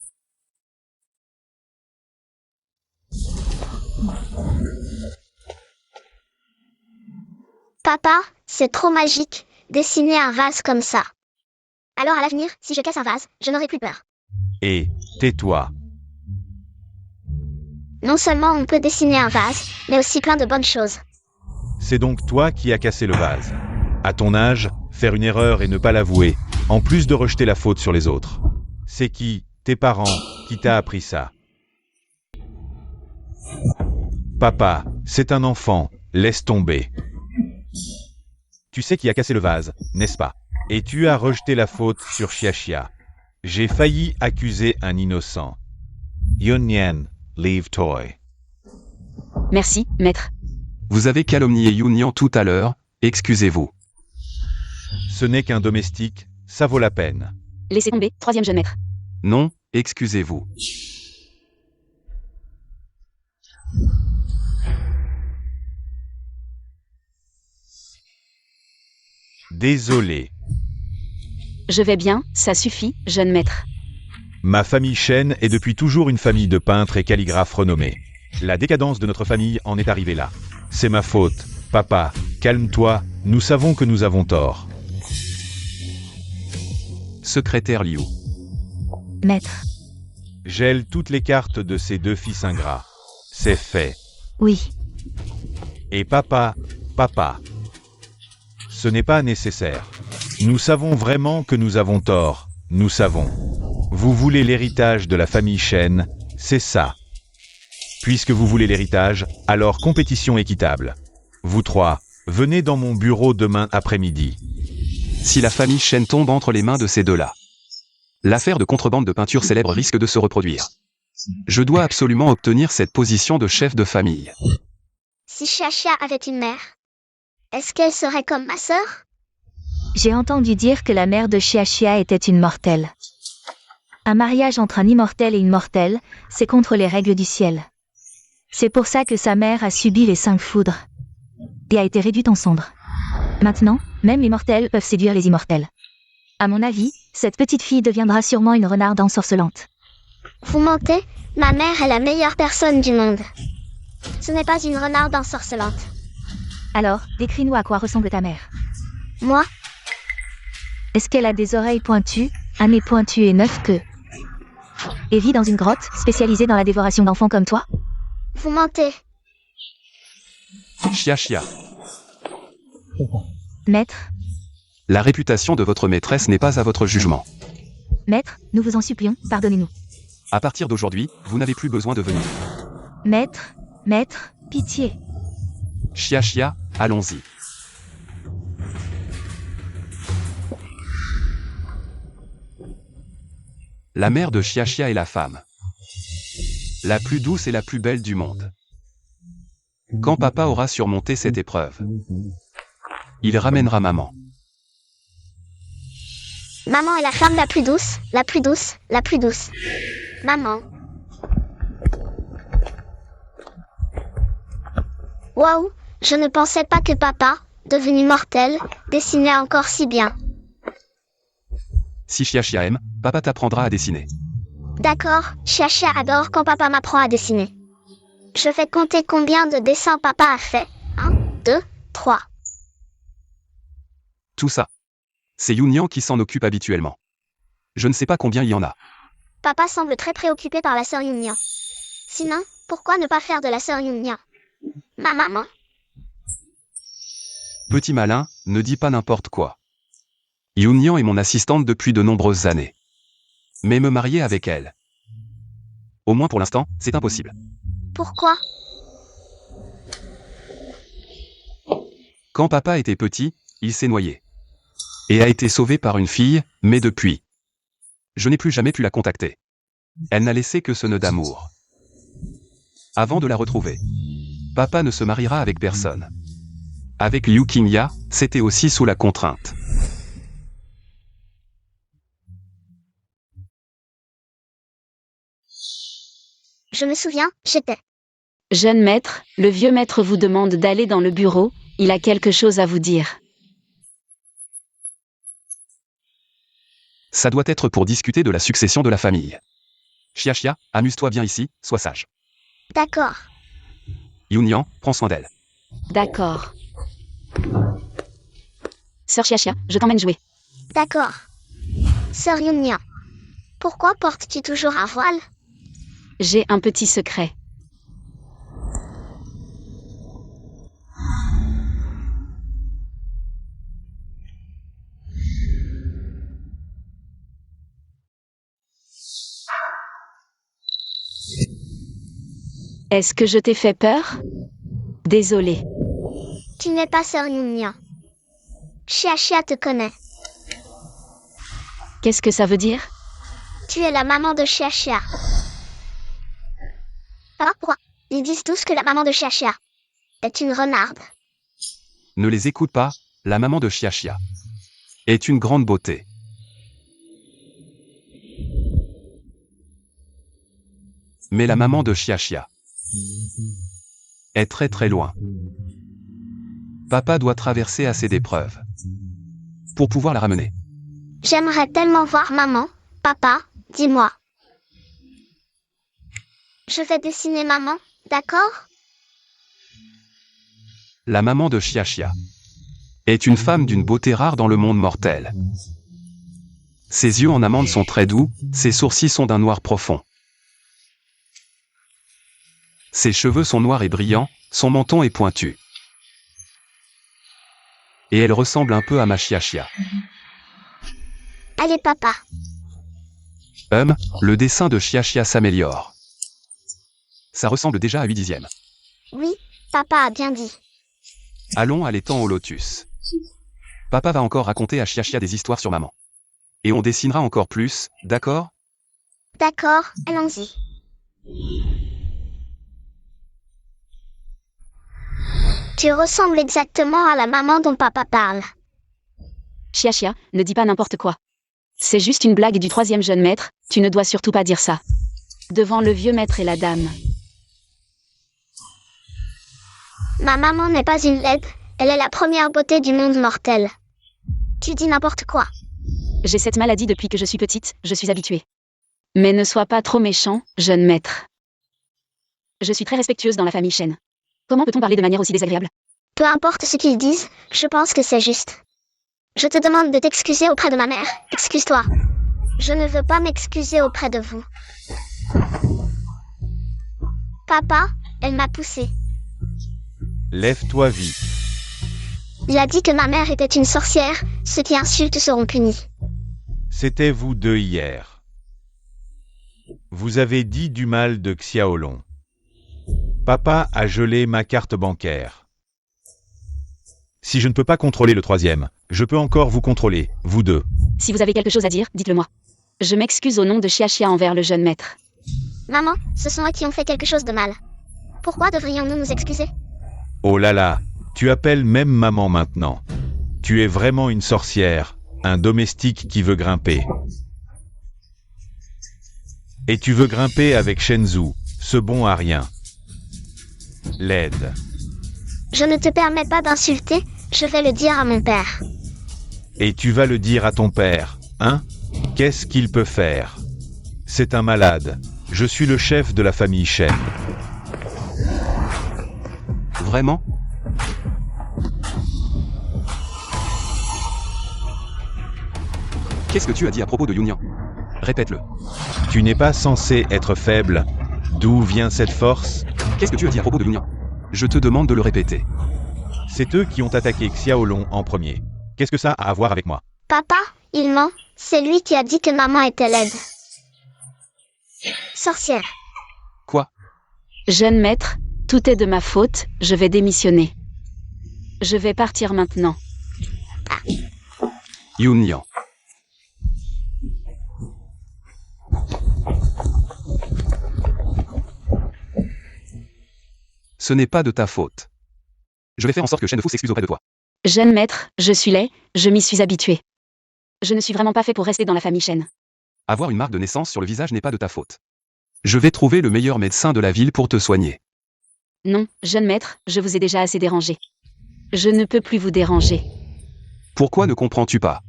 Papa, c'est trop magique, dessiner un vase comme ça. Alors à l'avenir, si je casse un vase, je n'aurai plus peur. Et, tais-toi. Non seulement on peut dessiner un vase, mais aussi plein de bonnes choses. C'est donc toi qui as cassé le vase. À ton âge, faire une erreur et ne pas l'avouer, en plus de rejeter la faute sur les autres. C'est qui, tes parents, qui t'a appris ça? Papa, c'est un enfant, laisse tomber. Tu sais qui a cassé le vase, n'est-ce pas? Et tu as rejeté la faute sur Xiaxia. J'ai failli accuser un innocent. Yunyan, leave toy. Merci, maître. Vous avez calomnié Yunyan tout à l'heure, excusez-vous. Ce n'est qu'un domestique, ça vaut la peine. Laissez tomber, troisième jeune maître. Non, excusez-vous. Désolé. Je vais bien, ça suffit, jeune maître. Ma famille Shen est depuis toujours une famille de peintres et calligraphes renommés. La décadence de notre famille en est arrivée là. C'est ma faute. Papa, calme-toi, nous savons que nous avons tort. Secrétaire Liu. Maître. Gèle toutes les cartes de ces deux fils ingrats. C'est fait. Oui. Et papa, ce n'est pas nécessaire. Nous savons vraiment que nous avons tort. Nous savons. Vous voulez l'héritage de la famille Shen, c'est ça. Puisque vous voulez l'héritage, alors compétition équitable. Vous trois, venez dans mon bureau demain après-midi. Si la famille Shen tombe entre les mains de ces deux-là, l'affaire de contrebande de peinture célèbre risque de se reproduire. Je dois absolument obtenir cette position de chef de famille. Si Xiaxia avait une mère, est-ce qu'elle serait comme ma sœur? J'ai entendu dire que la mère de Xiaxia était une mortelle. Un mariage entre un immortel et une mortelle, c'est contre les règles du ciel. C'est pour ça que sa mère a subi les 5 foudres et a été réduite en cendres. Maintenant, même les mortels peuvent séduire les immortels. À mon avis, cette petite fille deviendra sûrement une renarde ensorcelante. Vous mentez, ma mère est la meilleure personne du monde. Ce n'est pas une renarde ensorcelante. Alors, décris-nous à quoi ressemble ta mère. Moi, Est-ce qu'elle a des oreilles pointues, un nez pointu et 9 queues? Et vit dans une grotte, spécialisée dans la dévoration d'enfants comme toi? vous mentez. Xiaxia, Maître, la réputation de votre maîtresse n'est pas à votre jugement. maître, nous vous en supplions, pardonnez-nous. À partir d'aujourd'hui, vous n'avez plus besoin de venir. Maître, pitié. Xiaxia, allons-y. La mère de Xiaxia est la femme la plus douce et la plus belle du monde. Quand papa aura surmonté cette épreuve, il ramènera maman. Maman est la femme la plus douce, la plus douce, la plus douce. Maman. Waouh, je ne pensais pas que papa, devenu mortel, dessinait encore si bien. Si Xiaxia aime, papa t'apprendra à dessiner. D'accord, Xiaxia adore quand papa m'apprend à dessiner. Je vais compter combien de dessins papa a fait. 1, 2, 3. Tout ça, c'est Yunyan qui s'en occupe habituellement. Je ne sais pas combien il y en a. Papa semble très préoccupé par la sœur Yunyan. Sinon, pourquoi ne pas faire de la sœur Yunyan ma maman? Petit malin, ne dis pas n'importe quoi. Yunyan est mon assistante depuis de nombreuses années. Mais me marier avec elle, au moins pour l'instant, c'est impossible. Pourquoi? Quand papa était petit, il s'est noyé. Et a été sauvé par une fille, mais depuis, je n'ai plus jamais pu la contacter. Elle n'a laissé que ce nœud d'amour. Avant de la retrouver, papa ne se mariera avec personne. Avec Liu Qingya, c'était aussi sous la contrainte. Je me souviens, j'étais. Jeune maître, le vieux maître vous demande d'aller dans le bureau, il a quelque chose à vous dire. Ça doit être pour discuter de la succession de la famille. Xiaxia, amuse-toi bien ici, sois sage. D'accord. Yunyan, prends soin d'elle. D'accord. Sœur Xiaxia, je t'emmène jouer. D'accord. Sœur Yunyan, pourquoi portes-tu toujours un voile? J'ai un petit secret. Est-ce que je t'ai fait peur? Désolée. Tu n'es pas sœur Yunia. Chia te connaît. Qu'est-ce que ça veut dire? Tu es la maman de Chia. Ah, pourquoi? Ils disent tous que la maman de Chia est une renarde. Ne les écoute pas, la maman de Chia est une grande beauté. Mais la maman de Chia est très très loin. Papa doit traverser assez d'épreuves pour pouvoir la ramener. J'aimerais tellement voir maman. Papa, dis-moi. Je vais dessiner maman, d'accord? La maman de Chia est une femme d'une beauté rare dans le monde mortel. Ses yeux en amande sont très doux, ses sourcils sont d'un noir profond. Ses cheveux sont noirs et brillants, son menton est pointu. Et elle ressemble un peu à ma Chia. Allez, papa. Le dessin de Chia s'améliore. Ça ressemble déjà à 8/10. Oui, papa a bien dit. Allons à l'étang au lotus. Papa va encore raconter à Chia des histoires sur maman. Et on dessinera encore plus, d'accord? D'accord, allons-y. Tu ressembles exactement à la maman dont papa parle. Chia, ne dis pas n'importe quoi. C'est juste une blague du 3e jeune maître, tu ne dois surtout pas dire ça. Devant le vieux maître et la dame. Ma maman n'est pas une laide, elle est la première beauté du monde mortel. Tu dis n'importe quoi. J'ai cette maladie depuis que je suis petite, je suis habituée. Mais ne sois pas trop méchant, jeune maître. Je suis très respectueuse dans la famille Shen. Comment peut-on parler de manière aussi désagréable? Peu importe ce qu'ils disent, je pense que c'est juste. Je te demande de t'excuser auprès de ma mère. Excuse-toi. Je ne veux pas m'excuser auprès de vous. Papa, elle m'a poussé. Lève-toi vite. Il a dit que ma mère était une sorcière, ceux qui insultent seront punis. C'était vous deux hier. Vous avez dit du mal de Xiaolong. Papa a gelé ma carte bancaire. Si je ne peux pas contrôler le 3e, je peux encore vous contrôler, vous deux. Si vous avez quelque chose à dire, dites-le moi. Je m'excuse au nom de Chia envers le jeune maître. Maman, ce sont eux qui ont fait quelque chose de mal. Pourquoi devrions-nous nous excuser? Oh là là, tu appelles même maman maintenant. Tu es vraiment une sorcière, un domestique qui veut grimper. Et tu veux grimper avec Shenzhou, ce bon à rien. Laide. Je ne te permets pas d'insulter, je vais le dire à mon père. Et tu vas le dire à ton père, hein? Qu'est-ce qu'il peut faire? C'est un malade. Je suis le chef de la famille Shen. Vraiment? Qu'est-ce que tu as dit à propos de Yunian? Répète-le. Tu n'es pas censé être faible. D'où vient cette force? Qu'est-ce que tu as dit à propos de Yunian? Je te demande de le répéter. C'est eux qui ont attaqué Xiaolong en premier. Qu'est-ce que ça a à voir avec moi? Papa, il ment. C'est lui qui a dit que maman était laide. Sorcière. Quoi? Jeune maître, tout est de ma faute, je vais démissionner. Je vais partir maintenant. Yunian. Ce n'est pas de ta faute. Je vais faire en sorte que Shenfu s'excuse auprès de toi. Jeune maître, je suis laid, je m'y suis habitué. Je ne suis vraiment pas fait pour rester dans la famille Shen. Avoir une marque de naissance sur le visage n'est pas de ta faute. Je vais trouver le meilleur médecin de la ville pour te soigner. Non, jeune maître, je vous ai déjà assez dérangé. Je ne peux plus vous déranger. Pourquoi ne comprends-tu pas?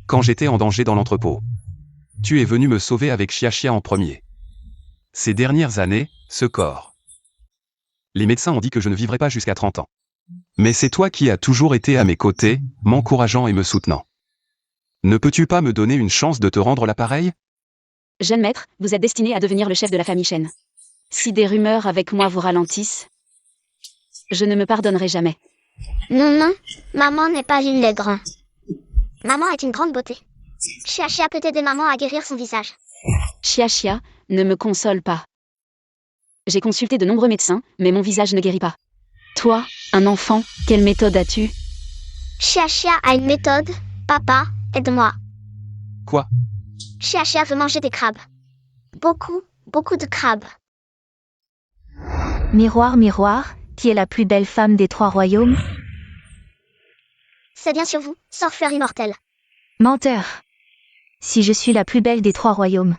Quand j'étais en danger dans l'entrepôt, tu es venu me sauver avec Chia en premier. Ces dernières années, ce corps. Les médecins ont dit que je ne vivrais pas jusqu'à 30 ans. Mais c'est toi qui as toujours été à mes côtés, m'encourageant et me soutenant. Ne peux-tu pas me donner une chance de te rendre l'appareil? Jeune maître, vous êtes destiné à devenir le chef de la famille Shen. Si des rumeurs avec moi vous ralentissent, je ne me pardonnerai jamais. Non, maman n'est pas une laigre. Maman est une grande beauté. Chia peut aider maman à guérir son visage. Chia, ne me console pas. J'ai consulté de nombreux médecins, mais mon visage ne guérit pas. Toi, un enfant, quelle méthode as-tu? Chia a une méthode. Papa, aide-moi. Quoi? Chia veut manger des crabes. Beaucoup de crabes. Miroir, miroir, qui est la plus belle femme des 3 royaumes? C'est bien sur vous, sort fleur immortelle. Menteur. Si je suis la plus belle des 3 royaumes,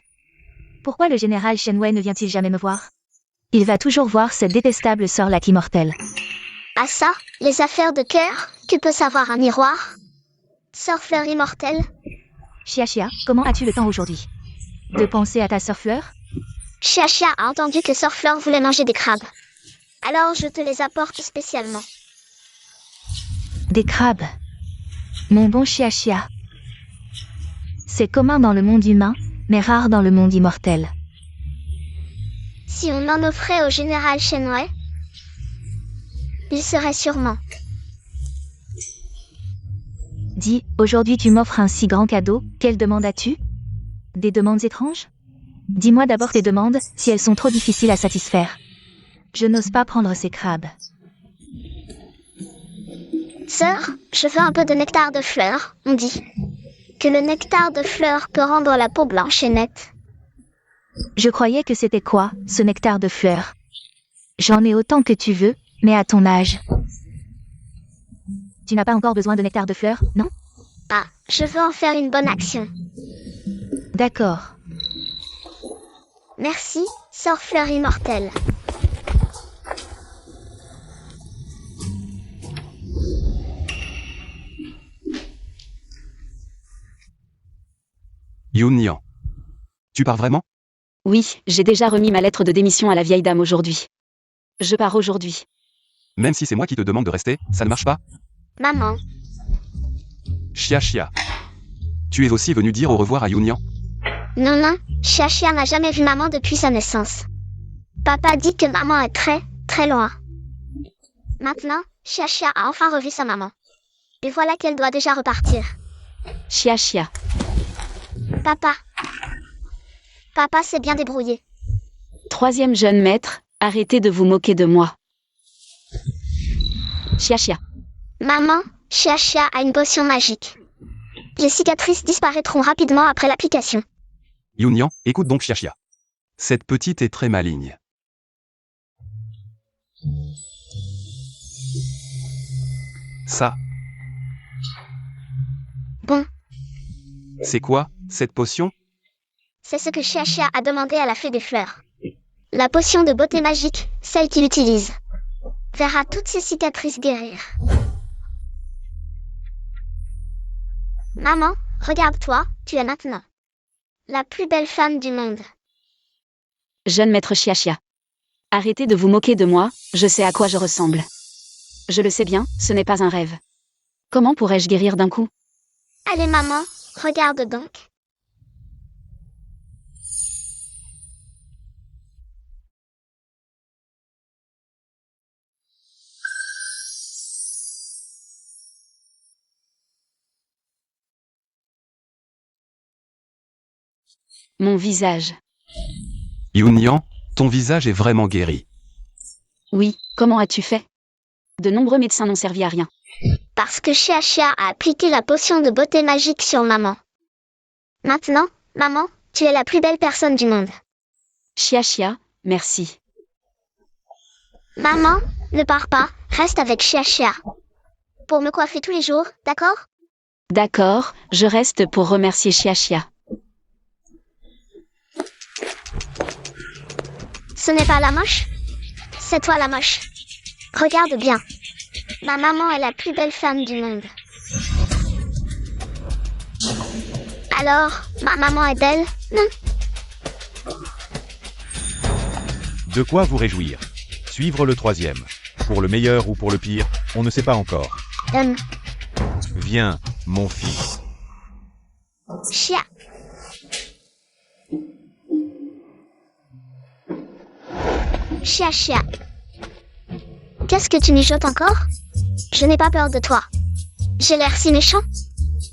pourquoi le général Shenwei ne vient-il jamais me voir? Il va toujours voir cette détestable Sorlac immortelle. Ah ça, les affaires de cœur, que peut savoir un miroir? Sœur fleur immortelle? Chia, comment as-tu le temps aujourd'hui? De penser à ta sœur Fleur? Chia a entendu que sœur Fleur voulait manger des crabes. Alors je te les apporte spécialement. Des crabes. Mon bon Chia. C'est commun dans le monde humain, mais rare dans le monde immortel. Si on en offrait au général Shenwei, il serait sûrement. Dis, aujourd'hui tu m'offres un si grand cadeau, quelle demande as-tu? Des demandes étranges? Dis-moi d'abord tes demandes, si elles sont trop difficiles à satisfaire. Je n'ose pas prendre ces crabes. Sœur, je veux un peu de nectar de fleurs, on dit. Que le nectar de fleurs peut rendre la peau blanche et nette. Je croyais que c'était quoi, ce nectar de fleurs? J'en ai autant que tu veux, mais à ton âge. Tu n'as pas encore besoin de nectar de fleurs, non? Ah, je veux en faire une bonne action. D'accord. Merci, sœur fleur immortelle. Yun-Nian. Tu pars vraiment? Oui, j'ai déjà remis ma lettre de démission à la vieille dame aujourd'hui. Je pars aujourd'hui. Même si c'est moi qui te demande de rester, ça ne marche pas? Maman, Chia. Tu es aussi venu dire au revoir à Yun-Nian? non, Chia n'a jamais vu maman depuis sa naissance. Papa dit que maman est très loin. Maintenant, Chia a enfin revu sa maman. Et voilà qu'elle doit déjà repartir. Chia. Papa s'est bien débrouillé. 3e jeune maître, arrêtez de vous moquer de moi. Chia. Maman, Chia a une potion magique. Les cicatrices disparaîtront rapidement après l'application. Yun-Nian, écoute donc Chia. Cette petite est très maligne. Ça. Bon, C'est quoi, cette potion? c'est ce que Chia a demandé à la fée des fleurs. La potion de beauté magique, celle qu'il utilise, verra toutes ses cicatrices guérir. Maman, regarde-toi, tu es maintenant la plus belle femme du monde. Jeune maître Chia. Arrêtez de vous moquer de moi, je sais à quoi je ressemble. Je le sais bien, ce n'est pas un rêve. Comment pourrais-je guérir d'un coup? Allez maman, regarde donc. Mon visage. Yun-Nian, ton visage est vraiment guéri. Oui, comment as-tu fait? De nombreux médecins n'ont servi à rien. Parce que Chia a appliqué la potion de beauté magique sur maman. Maintenant, maman, tu es la plus belle personne du monde. Chia, merci. Maman, ne pars pas, reste avec Chia. Pour me coiffer tous les jours, d'accord? D'accord, je reste pour remercier Chia. Ce n'est pas la moche? C'est toi la moche. Regarde bien. Ma maman est la plus belle femme du monde. Alors, ma maman est belle? Non? De quoi vous réjouir? Suivre le 3e. Pour le meilleur ou pour le pire, on ne sait pas encore. Viens, mon fils. Chia. Chia. Qu'est-ce que tu mijotes encore? Je n'ai pas peur de toi. J'ai l'air si méchant.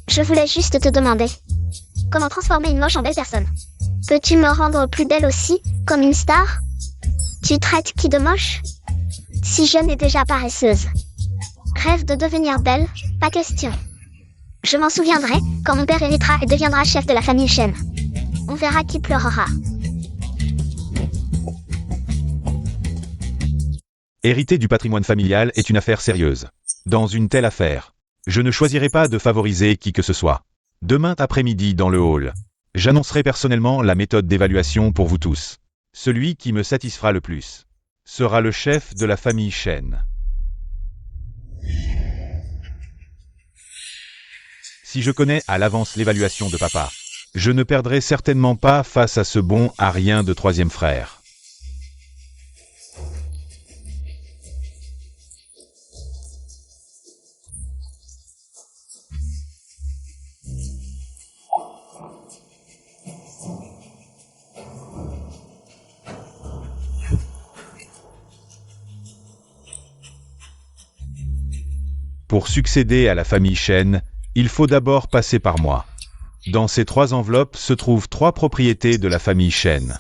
Je voulais juste te demander. Comment transformer une moche en belle personne? Peux-tu me rendre plus belle aussi, comme une star? Tu traites qui de moche? Si jeune et déjà paresseuse. Rêve de devenir belle? Pas question. Je m'en souviendrai, quand mon père héritera et deviendra chef de la famille Shen. On verra qui pleurera. Hériter du patrimoine familial est une affaire sérieuse. Dans une telle affaire, je ne choisirai pas de favoriser qui que ce soit. Demain après-midi dans le hall, j'annoncerai personnellement la méthode d'évaluation pour vous tous. Celui qui me satisfera le plus sera le chef de la famille Shen. Si je connais à l'avance l'évaluation de papa, je ne perdrai certainement pas face à ce bon à rien de troisième frère. Pour succéder à la famille Shen, il faut d'abord passer par moi. Dans ces 3 enveloppes se trouvent 3 propriétés de la famille Shen.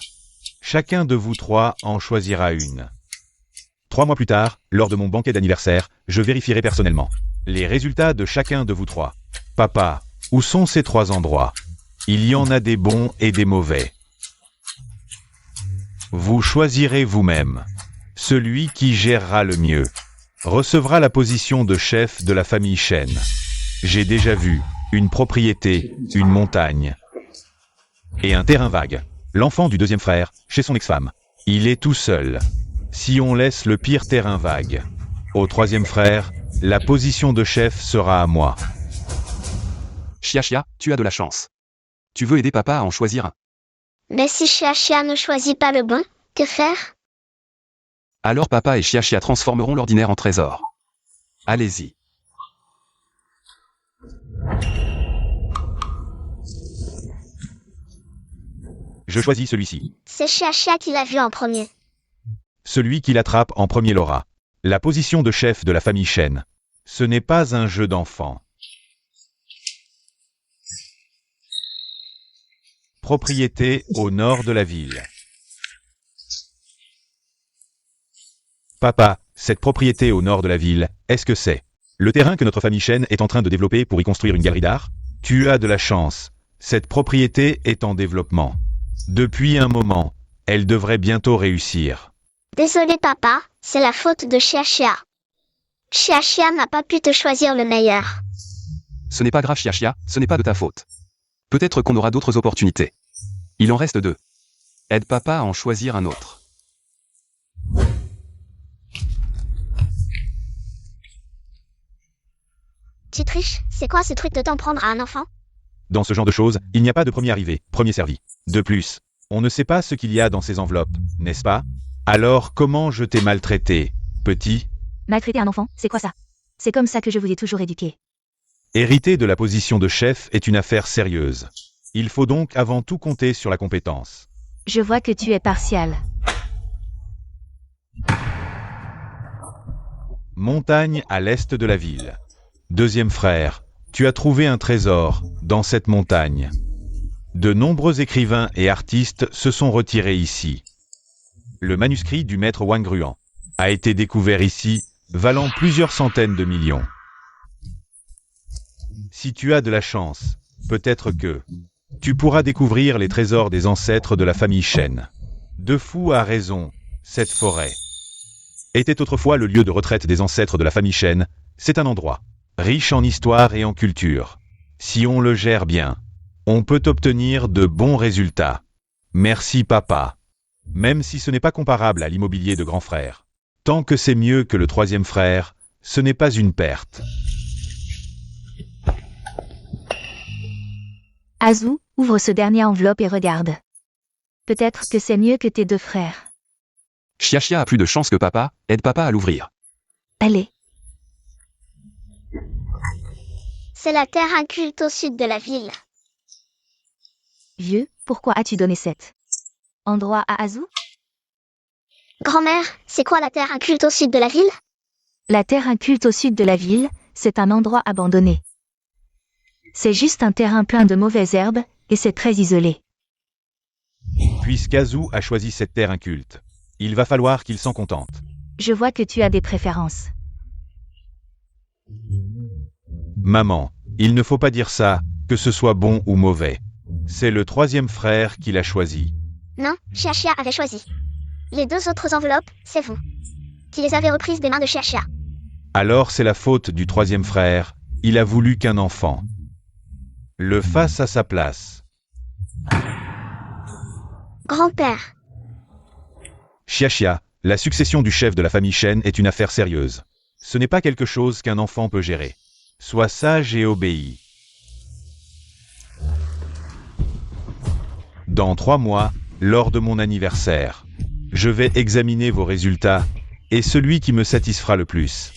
Chacun de vous 3 en choisira une. 3 mois plus tard, lors de mon banquet d'anniversaire, je vérifierai personnellement les résultats de chacun de vous 3. Papa, où sont ces 3 endroits? Il y en a des bons et des mauvais. Vous choisirez vous-même. Celui qui gérera le mieux recevra la position de chef de la famille Shen. J'ai déjà vu une propriété, une montagne et un terrain vague. L'enfant du deuxième frère, chez son ex-femme. Il est tout seul. Si on laisse le pire terrain vague au troisième frère, la position de chef sera à moi. Chia, tu as de la chance. Tu veux aider papa à en choisir un. Mais si Chia ne choisit pas le bon, que faire? Alors papa et Chia transformeront l'ordinaire en trésor. Allez-y. Je choisis celui-ci. C'est Chia qui l'a vu en premier. Celui qui l'attrape en premier l'aura. La position de chef de la famille Shen. Ce n'est pas un jeu d'enfant. Propriété au nord de la ville. Papa, cette propriété au nord de la ville, est-ce que c'est le terrain que notre famille Shen est en train de développer pour y construire une galerie d'art? Tu as de la chance. Cette propriété est en développement. Depuis un moment, elle devrait bientôt réussir. Désolé papa, c'est la faute de Chia. Chia n'a pas pu te choisir le meilleur. Ce n'est pas grave Chia, ce n'est pas de ta faute. Peut-être qu'on aura d'autres opportunités. Il en reste 2. Aide papa à en choisir un autre. Tu triches, c'est quoi ce truc de t'en prendre à un enfant? Dans ce genre de choses, il n'y a pas de premier arrivé, premier servi. De plus, on ne sait pas ce qu'il y a dans ces enveloppes, n'est-ce pas? Alors comment je t'ai maltraité, petit? Maltraiter un enfant, c'est quoi ça? C'est comme ça que je vous ai toujours éduqué. Hériter de la position de chef est une affaire sérieuse. Il faut donc avant tout compter sur la compétence. Je vois que tu es partial. Montagne à l'est de la ville. Deuxième frère, tu as trouvé un trésor dans cette montagne. De nombreux écrivains et artistes se sont retirés ici. Le manuscrit du maître Wang Ruan a été découvert ici, valant plusieurs centaines de millions. Si tu as de la chance, peut-être que tu pourras découvrir les trésors des ancêtres de la famille Shen. De Fou a raison, cette forêt était autrefois le lieu de retraite des ancêtres de la famille Shen. C'est un endroit riche en histoire et en culture. Si on le gère bien, on peut obtenir de bons résultats. Merci papa. Même si ce n'est pas comparable à l'immobilier de grand frère. Tant que c'est mieux que le troisième frère, ce n'est pas une perte. Azu, ouvre ce dernier enveloppe et regarde. Peut-être que c'est mieux que tes 2 frères. Chia a plus de chance que papa, aide papa à l'ouvrir. Allez. C'est la terre inculte au sud de la ville. Vieux, pourquoi as-tu donné cet endroit à Azu? Grand-mère, c'est quoi la terre inculte au sud de la ville? La terre inculte au sud de la ville, c'est un endroit abandonné. C'est juste un terrain plein de mauvaises herbes, et c'est très isolé. Puisqu'Azu a choisi cette terre inculte, Il va falloir qu'il s'en contente. Je vois que tu as des préférences. Maman, il ne faut pas dire ça, que ce soit bon ou mauvais. C'est le troisième frère qui l'a choisi. Non, Chia avait choisi. Les 2 autres enveloppes, c'est vous. Qui les avez reprises des mains de Chia. Alors c'est la faute du troisième frère, il a voulu qu'un enfant. Le fasse à sa place. Grand-père. Chia, la succession du chef de la famille Shen est une affaire sérieuse. Ce n'est pas quelque chose qu'un enfant peut gérer. Sois sage et obéis. Dans 3 mois, lors de mon anniversaire, je vais examiner vos résultats, et celui qui me satisfera le plus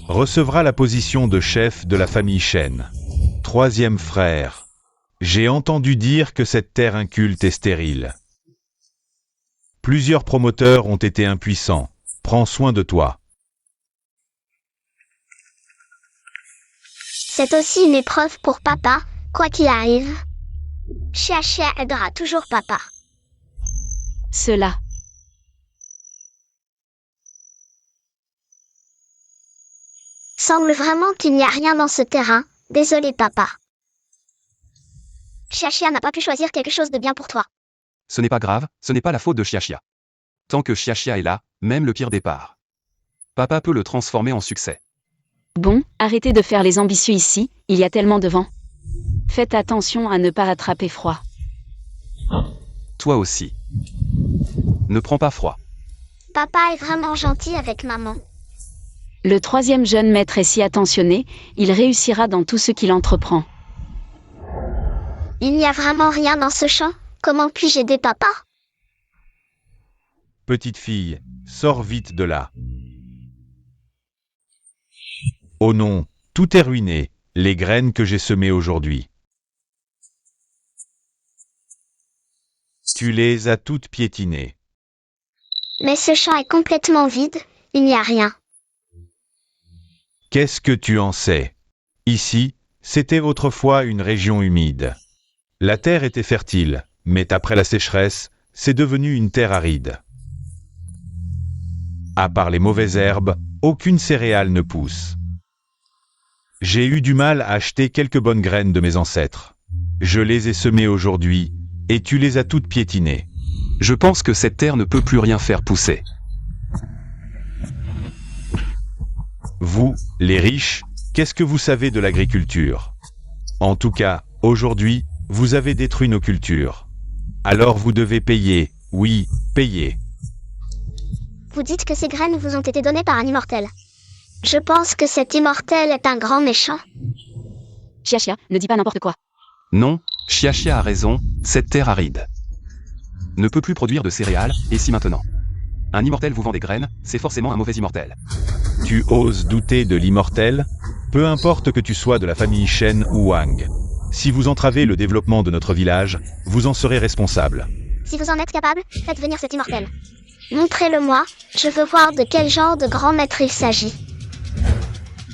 recevra la position de chef de la famille Shen. Troisième frère. J'ai entendu dire que cette terre inculte est stérile. Plusieurs promoteurs ont été impuissants. Prends soin de toi. C'est aussi une épreuve pour papa, quoi qu'il arrive. Chia aidera toujours papa. Cela. Semble vraiment qu'il n'y a rien dans ce terrain. Désolé papa. Chia n'a pas pu choisir quelque chose de bien pour toi. Ce n'est pas grave, ce n'est pas la faute de Chia. Tant que Chia est là, même le pire départ. Papa peut le transformer en succès. Bon, arrêtez de faire les ambitieux ici, il y a tellement de vent. Faites attention à ne pas attraper froid. Toi aussi. Ne prends pas froid. Papa est vraiment gentil avec maman. Le troisième jeune maître est si attentionné, il réussira dans tout ce qu'il entreprend. Il n'y a vraiment rien dans ce champ. Comment puis-je aider papa? Petite fille, sors vite de là. Oh non, tout est ruiné, les graines que j'ai semées aujourd'hui. Tu les as toutes piétinées. Mais ce champ est complètement vide, il n'y a rien. Qu'est-ce que tu en sais? Ici, c'était autrefois une région humide. La terre était fertile, mais après la sécheresse, c'est devenu une terre aride. À part les mauvaises herbes, aucune céréale ne pousse. J'ai eu du mal à acheter quelques bonnes graines de mes ancêtres. Je les ai semées aujourd'hui, et tu les as toutes piétinées. Je pense que cette terre ne peut plus rien faire pousser. Vous, les riches, qu'est-ce que vous savez de l'agriculture? En tout cas, aujourd'hui, vous avez détruit nos cultures. Alors vous devez payer, oui, payer. Vous dites que ces graines vous ont été données par un immortel. Je pense que cet immortel est un grand méchant. Chia, ne dis pas n'importe quoi. Non, Chia a raison, cette terre aride ne peut plus produire de céréales, et si maintenant un immortel vous vend des graines, c'est forcément un mauvais immortel. Tu oses douter de l'immortel? Peu importe que tu sois de la famille Shen ou Wang. Si vous entravez le développement de notre village, vous en serez responsable. Si vous en êtes capable, faites venir cet immortel. Montrez-le-moi, je veux voir de quel genre de grand maître il s'agit.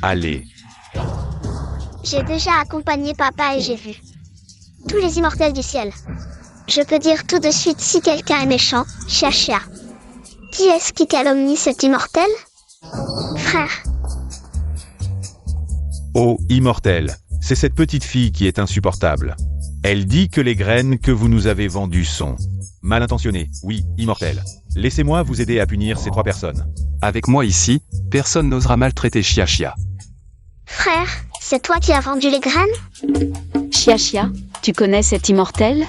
Allez. J'ai déjà accompagné papa et j'ai vu tous les immortels du ciel. Je peux dire tout de suite si quelqu'un est méchant, Chia. Qui est-ce qui calomnie cet immortel? Frère. Oh, immortel, c'est cette petite fille qui est insupportable. Elle dit que les graines que vous nous avez vendues sont mal intentionnées. Oui, immortel. Laissez-moi vous aider à punir ces 3 personnes. Avec moi ici, personne n'osera maltraiter Chia. Frère, c'est toi qui as vendu les graines? Chia, tu connais cet immortel?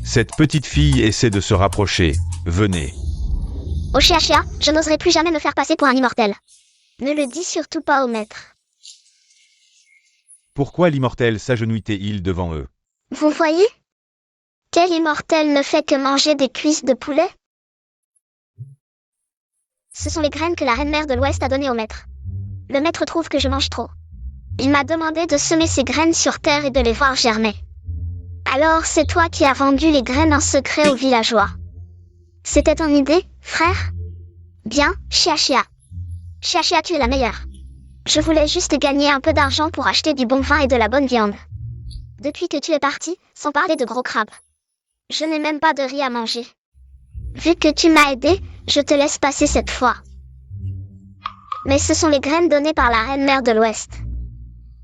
Cette petite fille essaie de se rapprocher. Venez. Oh Chia, je n'oserai plus jamais me faire passer pour un immortel. Ne le dis surtout pas au maître. Pourquoi l'immortel s'agenouille-t-il devant eux? Vous voyez? Quel immortel ne fait que manger des cuisses de poulet? Ce sont les graines que la reine-mère de l'Ouest a données au maître. Le maître trouve que je mange trop. Il m'a demandé de semer ces graines sur terre et de les voir germer. Alors c'est toi qui as vendu les graines en secret aux villageois. C'était ton idée, frère? Bien, Chia. Chia, tu es la meilleure. Je voulais juste gagner un peu d'argent pour acheter du bon vin et de la bonne viande. Depuis que tu es parti, sans parler de gros crabes. Je n'ai même pas de riz à manger. Vu que tu m'as aidé, je te laisse passer cette fois. Mais ce sont les graines données par la reine mère de l'Ouest.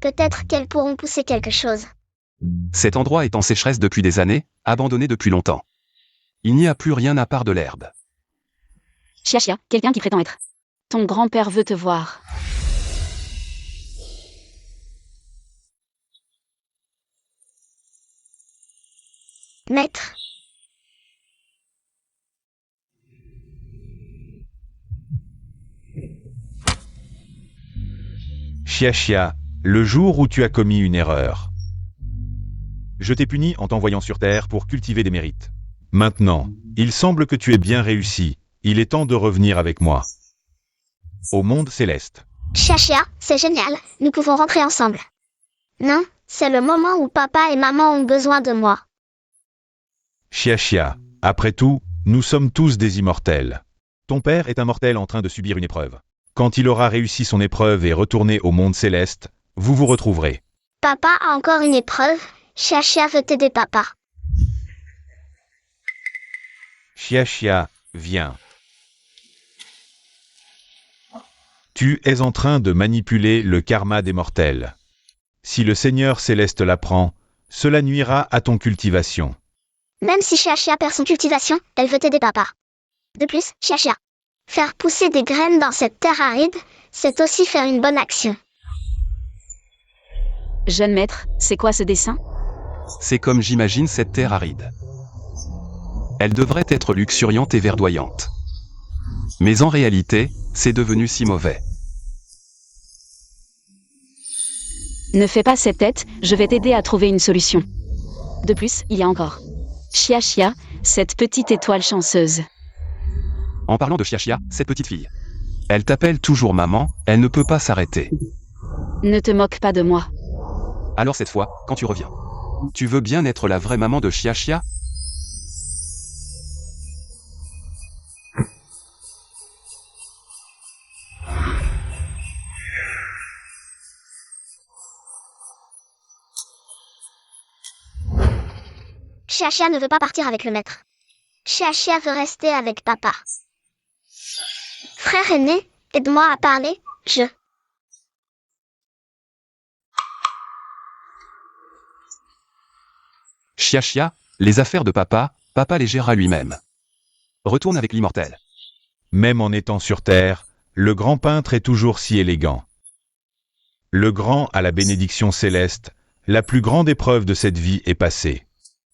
Peut-être qu'elles pourront pousser quelque chose. Cet endroit est en sécheresse depuis des années, abandonné depuis longtemps. Il n'y a plus rien à part de l'herbe. Chia, quelqu'un qui prétend être. Ton grand-père veut te voir. Maître. Chia, le jour où tu as commis une erreur. Je t'ai puni en t'envoyant sur Terre pour cultiver des mérites. Maintenant, il semble que tu aies bien réussi. Il est temps de revenir avec moi. Au monde céleste. Chia, c'est génial, nous pouvons rentrer ensemble. Non, c'est le moment où papa et maman ont besoin de moi. Chia, après tout, nous sommes tous des immortels. Ton père est un mortel en train de subir une épreuve. Quand il aura réussi son épreuve et retourné au monde céleste, vous vous retrouverez. Papa a encore une épreuve, Chia veut t'aider papa. Chia, viens. Tu es en train de manipuler le karma des mortels. Si le Seigneur céleste l'apprend, cela nuira à ton cultivation. Même si Chia perd son cultivation, elle veut t'aider papa. De plus, Chia, faire pousser des graines dans cette terre aride, c'est aussi faire une bonne action. Jeune maître, c'est quoi ce dessin? C'est comme j'imagine cette terre aride. Elle devrait être luxuriante et verdoyante. Mais en réalité, c'est devenu si mauvais. Ne fais pas cette tête, je vais t'aider à trouver une solution. De plus, il y a encore. Chia, cette petite étoile chanceuse. En parlant de Chia, cette petite fille. Elle t'appelle toujours maman, elle ne peut pas s'arrêter. Ne te moque pas de moi. Alors cette fois, quand tu reviens, tu veux bien être la vraie maman de Chia? Chia ne veut pas partir avec le maître. Chia veut rester avec papa. Frère aîné, aide-moi à parler, Chia, les affaires de papa les gérera lui-même. Retourne avec l'immortel. Même en étant sur Terre, le grand peintre est toujours si élégant. Le grand a la bénédiction céleste, la plus grande épreuve de cette vie est passée.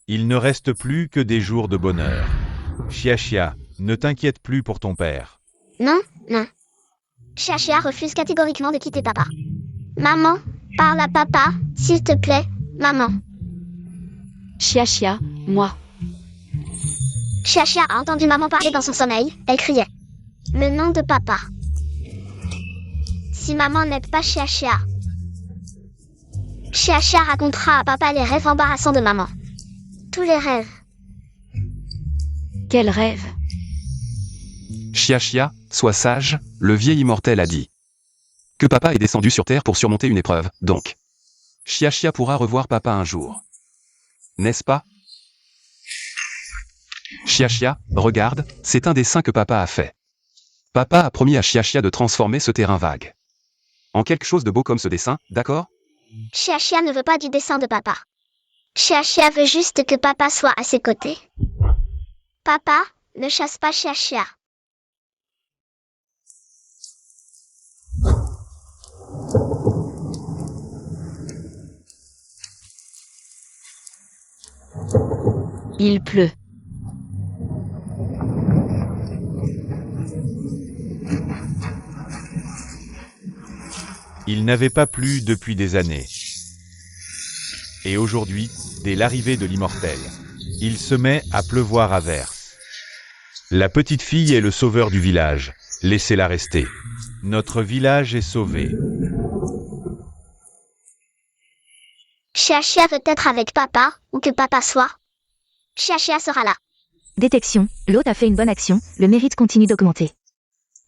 Il ne reste plus que des jours de bonheur. Chia, ne t'inquiète plus pour ton père. Non. Chia refuse catégoriquement de quitter papa. Maman, parle à papa, s'il te plaît, maman. Chia, moi. Chia a entendu maman parler dans son sommeil, elle criait. Le nom de papa. Si maman n'aide pas Chia racontera à papa les rêves embarrassants de maman. Tous les rêves. Quel rêve? Chia, sois sage, le vieil immortel a dit. Que papa est descendu sur Terre pour surmonter une épreuve, donc. Chia pourra revoir papa un jour. N'est-ce pas? Chia, regarde, c'est un dessin que papa a fait. Papa a promis à Chia de transformer ce terrain vague en quelque chose de beau comme ce dessin, d'accord? Chia ne veut pas du dessin de papa. Chia veut juste que papa soit à ses côtés. Papa, ne chasse pas Chia. Il pleut. Il n'avait pas plu depuis des années. Et aujourd'hui, dès l'arrivée de l'immortel, il se met à pleuvoir à verse. La petite fille est le sauveur du village. Laissez-la rester. Notre village est sauvé. Chia veut être avec papa, ou que papa soit. Chia sera là. Détection, l'hôte a fait une bonne action, le mérite continue d'augmenter.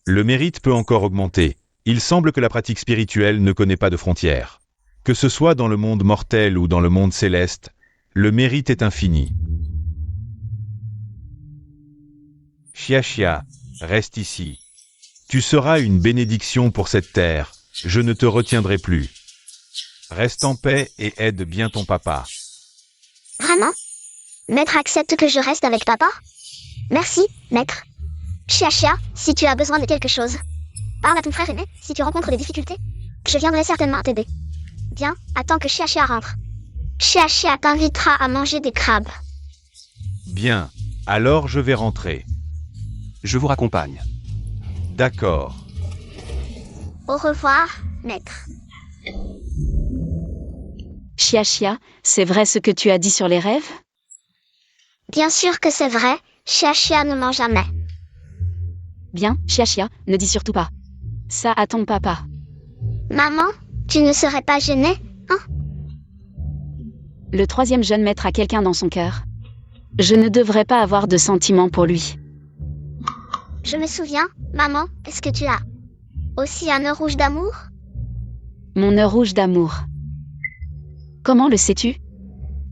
Le mérite peut encore augmenter. Il semble que la pratique spirituelle ne connaît pas de frontières. Que ce soit dans le monde mortel ou dans le monde céleste, le mérite est infini. Chia, reste ici. Tu seras une bénédiction pour cette terre. Je ne te retiendrai plus. Reste en paix et aide bien ton papa. Vraiment? Maître accepte que je reste avec papa? Merci, maître. Chia, si tu as besoin de quelque chose, parle à ton frère aîné si tu rencontres des difficultés. Je viendrai certainement t'aider. Bien, attends que Chia rentre. Chia t'invitera à manger des crabes. Bien, alors je vais rentrer. Je vous raccompagne. D'accord. Au revoir, maître. Chia, c'est vrai ce que tu as dit sur les rêves? Bien sûr que c'est vrai, Chia ne ment jamais. Bien, Chia, ne dis surtout pas ça à ton papa. Maman, tu ne serais pas gênée, hein? Le troisième jeune maître a quelqu'un dans son cœur. Je ne devrais pas avoir de sentiments pour lui. Je me souviens, maman, est-ce que tu as aussi un nœud rouge d'amour? Mon nœud rouge d'amour. Comment le sais-tu?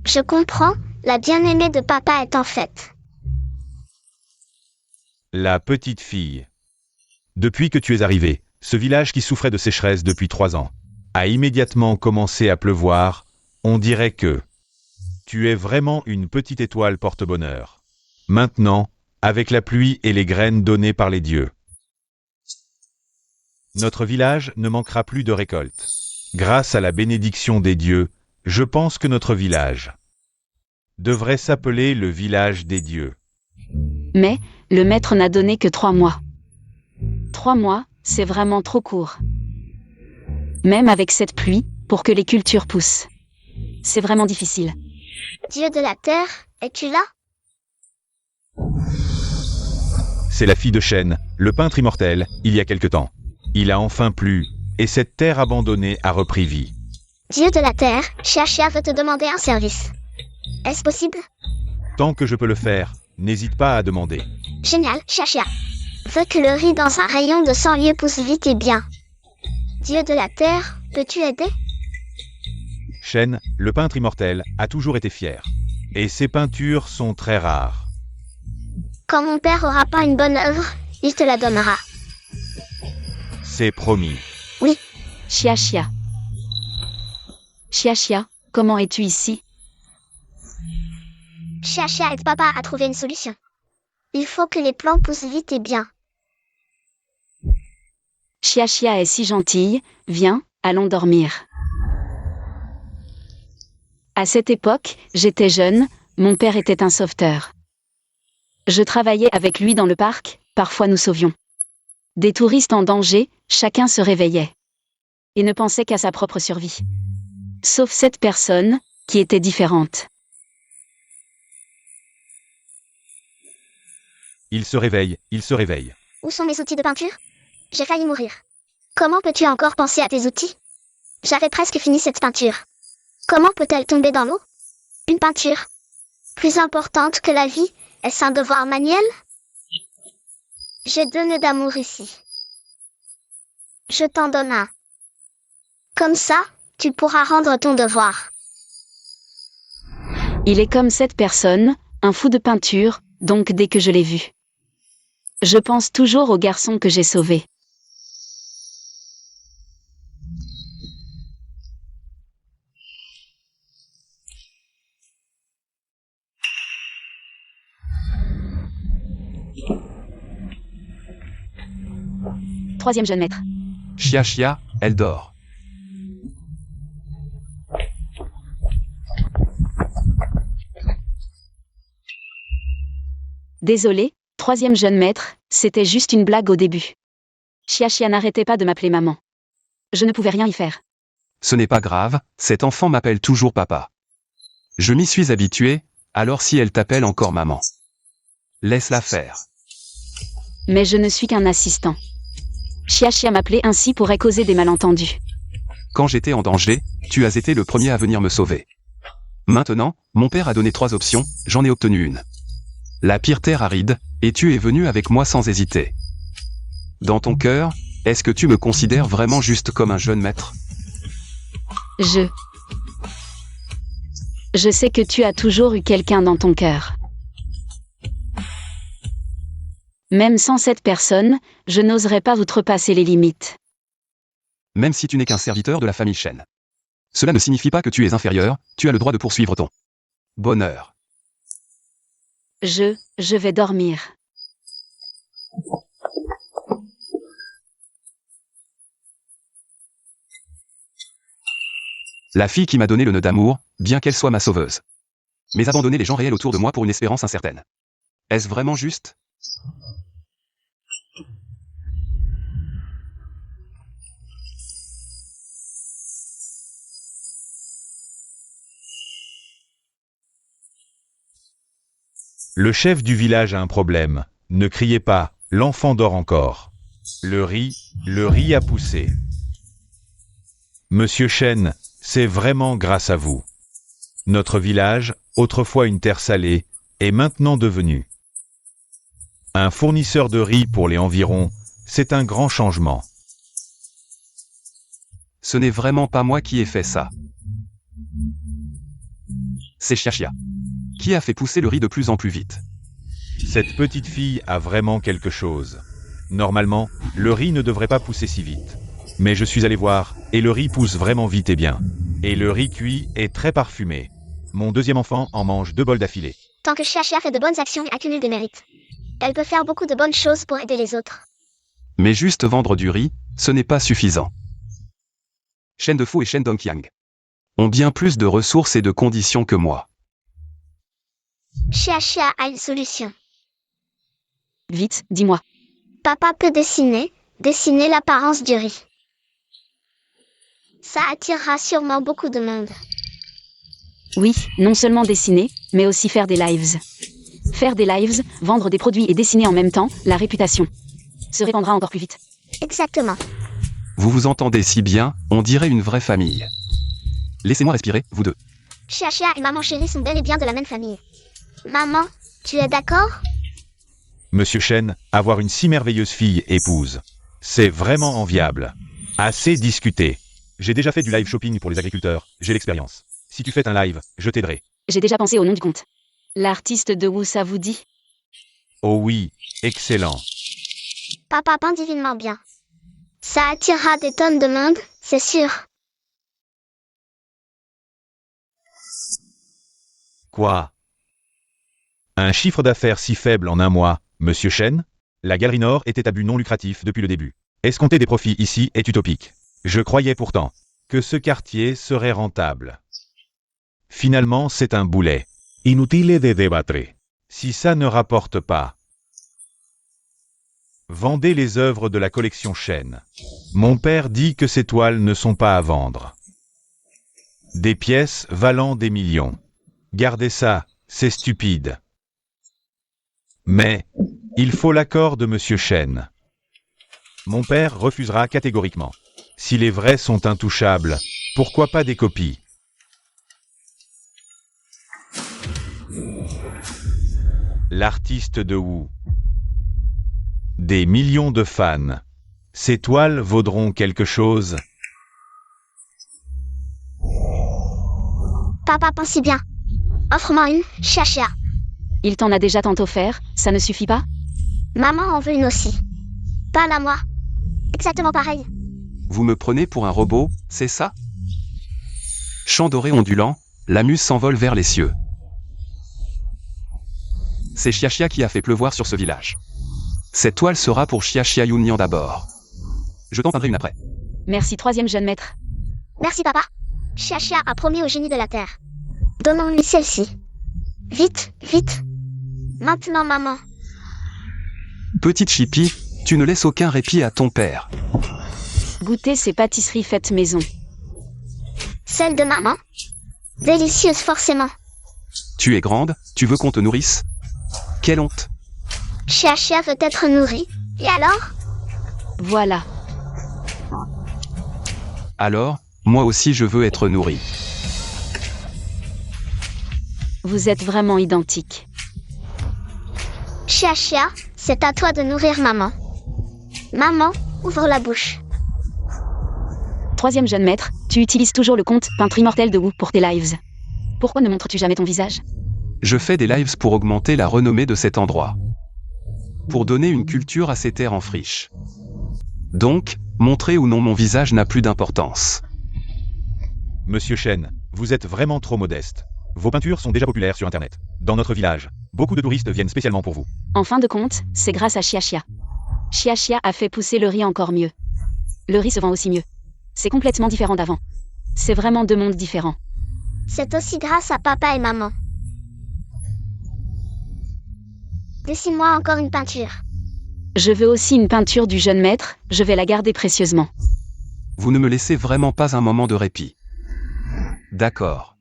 Je comprends, la bien-aimée de papa est en fait. La petite fille. Depuis que tu es arrivé, ce village qui souffrait de sécheresse depuis 3 ans a immédiatement commencé à pleuvoir. On dirait que tu es vraiment une petite étoile porte-bonheur. Maintenant, avec la pluie et les graines données par les dieux, notre village ne manquera plus de récolte. Grâce à la bénédiction des dieux, je pense que notre village devrait s'appeler le village des dieux. Mais, le maître n'a donné que 3 mois. 3 mois, c'est vraiment trop court. Même avec cette pluie, pour que les cultures poussent. C'est vraiment difficile. Dieu de la terre, es-tu là? C'est la fille de Shen, le peintre immortel, il y a quelque temps. Il a enfin plu, et cette terre abandonnée a repris vie. Dieu de la terre, Chia veut te demander un service. Est-ce possible? Tant que je peux le faire, n'hésite pas à demander. Génial, Chia. Veux que le riz dans un rayon de 100 lieues pousse vite et bien. Dieu de la terre, peux-tu aider? Shen, le peintre immortel, a toujours été fier. Et ses peintures sont très rares. Quand mon père aura peint une bonne œuvre, il te la donnera. C'est promis. Chia. Chia, comment es-tu ici? Chia aide papa à trouver une solution. Il faut que les plants poussent vite et bien. Chia est si gentille, viens, allons dormir. À cette époque, j'étais jeune, mon père était un sauveteur. Je travaillais avec lui dans le parc, parfois nous sauvions des touristes en danger, chacun se réveillait et ne pensait qu'à sa propre survie. Sauf cette personne, qui était différente. Il se réveille. Où sont mes outils de peinture? J'ai failli mourir. Comment peux-tu encore penser à tes outils? J'avais presque fini cette peinture. Comment peut-elle tomber dans l'eau? Une peinture plus importante que la vie, est-ce un devoir manuel? J'ai 2 nœuds d'amour ici. Je t'en donne un. Comme ça, tu pourras rendre ton devoir. Il est comme cette personne, un fou de peinture, donc dès que je l'ai vu. Je pense toujours au garçon que j'ai sauvé. Troisième jeune maître. Chia, elle dort. Désolé, troisième jeune maître, c'était juste une blague au début. Chia n'arrêtait pas de m'appeler maman. Je ne pouvais rien y faire. Ce n'est pas grave, cet enfant m'appelle toujours papa. Je m'y suis habitué, alors si elle t'appelle encore maman, laisse-la faire. Mais je ne suis qu'un assistant. Chia m'appelait ainsi pourrait causer des malentendus. Quand j'étais en danger, tu as été le premier à venir me sauver. Maintenant, mon père a donné 3 options, j'en ai obtenu une. La pire terre aride, et tu es venu avec moi sans hésiter. Dans ton cœur, est-ce que tu me considères vraiment juste comme un jeune maître? Je sais que tu as toujours eu quelqu'un dans ton cœur. Même sans cette personne, je n'oserais pas outrepasser les limites. Même si tu n'es qu'un serviteur de la famille Shen. Cela ne signifie pas que tu es inférieur, tu as le droit de poursuivre ton bonheur. Je vais dormir. La fille qui m'a donné le nœud d'amour, bien qu'elle soit ma sauveuse. Mais abandonner les gens réels autour de moi pour une espérance incertaine. Est-ce vraiment juste? Le chef du village a un problème. Ne criez pas, l'enfant dort encore. Le riz a poussé. Monsieur Shen, c'est vraiment grâce à vous. Notre village, autrefois une terre salée, est maintenant devenu un fournisseur de riz pour les environs. C'est un grand changement. Ce n'est vraiment pas moi qui ai fait ça. C'est Xiaxia. Qui a fait pousser le riz de plus en plus vite. Cette petite fille a vraiment quelque chose. Normalement, le riz ne devrait pas pousser si vite. Mais je suis allé voir, et le riz pousse vraiment vite et bien. Et le riz cuit est très parfumé. Mon deuxième enfant en mange 2 bols d'affilée. Tant que Xiaxia fait de bonnes actions et accumule des mérites, elle peut faire beaucoup de bonnes choses pour aider les autres. Mais juste vendre du riz, ce n'est pas suffisant. Shen Defu et Shen Dongqiang ont bien plus de ressources et de conditions que moi. Xiaxia a une solution. Vite, dis-moi. Papa peut dessiner l'apparence du riz. Ça attirera sûrement beaucoup de monde. Oui, non seulement dessiner, mais aussi faire des lives. Faire des lives, vendre des produits et dessiner en même temps, la réputation se répandra encore plus vite. Exactement. Vous vous entendez si bien, on dirait une vraie famille. Laissez-moi respirer, vous deux. Xiaxia et maman chérie sont bel et bien de la même famille. Maman, tu es d'accord? Monsieur Shen, avoir une si merveilleuse fille épouse, c'est vraiment enviable. Assez discuté. J'ai déjà fait du live shopping pour les agriculteurs, j'ai l'expérience. Si tu fais un live, je t'aiderai. J'ai déjà pensé au nom du compte. L'artiste de Wu, ça vous dit? Oh oui, excellent. Papa peint divinement bien. Ça attirera des tonnes de monde, c'est sûr. Quoi? Un chiffre d'affaires si faible en un mois, Monsieur Shen? La Galerie Nord était à but non lucratif depuis le début. Escompter des profits ici est utopique. Je croyais pourtant que ce quartier serait rentable. Finalement, c'est un boulet. Inutile de débattre. Si ça ne rapporte pas. Vendez les œuvres de la collection Shen. Mon père dit que ces toiles ne sont pas à vendre. Des pièces valant des millions. Gardez ça, c'est stupide. Mais, il faut l'accord de Monsieur Shen. Mon père refusera catégoriquement. Si les vrais sont intouchables, pourquoi pas des copies? L'artiste de Wu. Des millions de fans. Ces toiles vaudront quelque chose. Papa pense si bien. Offre-moi une, Xiaxia. Il t'en a déjà tant offert, ça ne suffit pas? Maman en veut une aussi. Pas à moi. Exactement pareil. Vous me prenez pour un robot, c'est ça? Chant doré ondulant, la muse s'envole vers les cieux. C'est Xiaxia qui a fait pleuvoir sur ce village. Cette toile sera pour Xiaxia Yunyan d'abord. Je t'en peindrai une après. Merci, troisième jeune maître. Merci papa. Xiaxia a promis au génie de la terre. Donnons-lui celle-ci. Vite, vite. Maintenant maman. Petite Chippy, tu ne laisses aucun répit à ton père. Goûtez ces pâtisseries faites maison. Celle de maman? Délicieuse forcément. Tu es grande, tu veux qu'on te nourrisse? Quelle honte! Xiaxia veut être nourrie. Et alors? Voilà. Alors, moi aussi je veux être nourri. Vous êtes vraiment identiques. Xiaxia, c'est à toi de nourrir maman. Maman, ouvre la bouche. Troisième jeune maître, tu utilises toujours le compte peintre immortel de Wu pour tes lives. Pourquoi ne montres-tu jamais ton visage? Je fais des lives pour augmenter la renommée de cet endroit. pour donner une culture à ces terres en friche. Donc, montrer ou non mon visage n'a plus d'importance. Monsieur Chen, vous êtes vraiment trop modeste. Vos peintures sont déjà populaires sur Internet. Dans notre village, beaucoup de touristes viennent spécialement pour vous. En fin de compte, c'est grâce à Xia Xia. Xia Xia a fait pousser le riz encore mieux. Le riz se vend aussi mieux. C'est complètement différent d'avant. C'est vraiment deux mondes différents. C'est aussi grâce à papa et maman. Dessine-moi encore une peinture. Je veux aussi une peinture du jeune maître, je vais la garder précieusement. Vous ne me laissez vraiment pas un moment de répit. D'accord.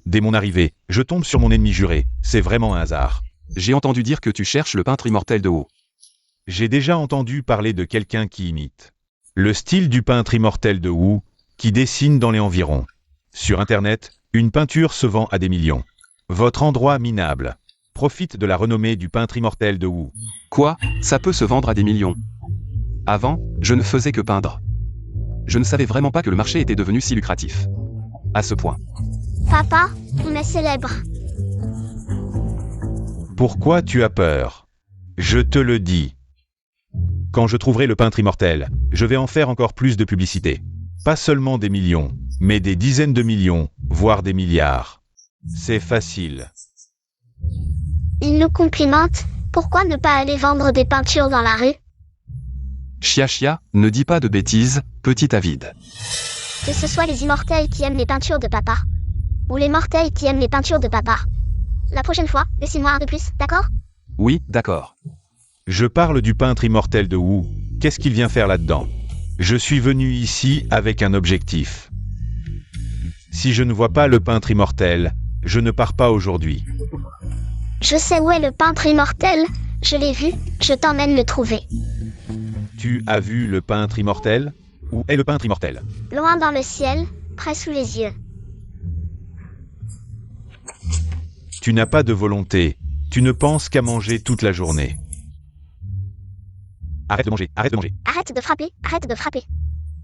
Dès mon arrivée, je tombe sur mon ennemi juré. C'est vraiment un hasard. J'ai entendu dire que tu cherches le peintre immortel de Wu. J'ai déjà entendu parler de quelqu'un qui imite le style du peintre immortel de Wu, qui dessine dans les environs. Sur Internet, une peinture se vend à des millions. Votre endroit minable profite de la renommée du peintre immortel de Wu. Quoi? Ça peut se vendre à des millions. Avant, je ne faisais que peindre. Je ne savais vraiment pas que le marché était devenu si lucratif. À ce point. Papa, on est célèbre. Pourquoi tu as peur? Je te le dis. Quand je trouverai le peintre immortel, je vais en faire encore plus de publicité. Pas seulement des millions, mais des dizaines de millions, voire des milliards. C'est facile. Il nous complimente, pourquoi ne pas aller vendre des peintures dans la rue? Xia Xia, ne dis pas de bêtises, petit avide. Que ce soit les immortels qui aiment les peintures de papa, ou les mortels qui aiment les peintures de papa. La prochaine fois, dessine-moi un peu plus, d'accord? Oui, d'accord. Je parle du peintre immortel de Wu. Qu'est-ce qu'il vient faire là-dedans? Je suis venu ici avec un objectif. Si je ne vois pas le peintre immortel, je ne pars pas aujourd'hui. Je sais où est le peintre immortel, je l'ai vu, je t'emmène le trouver. Tu as vu le peintre immortel? Où est le peintre immortel? Loin dans le ciel, près sous les yeux. Tu n'as pas de volonté. Tu ne penses qu'à manger toute la journée. Arrête de manger, arrête de manger. Arrête de frapper, arrête de frapper.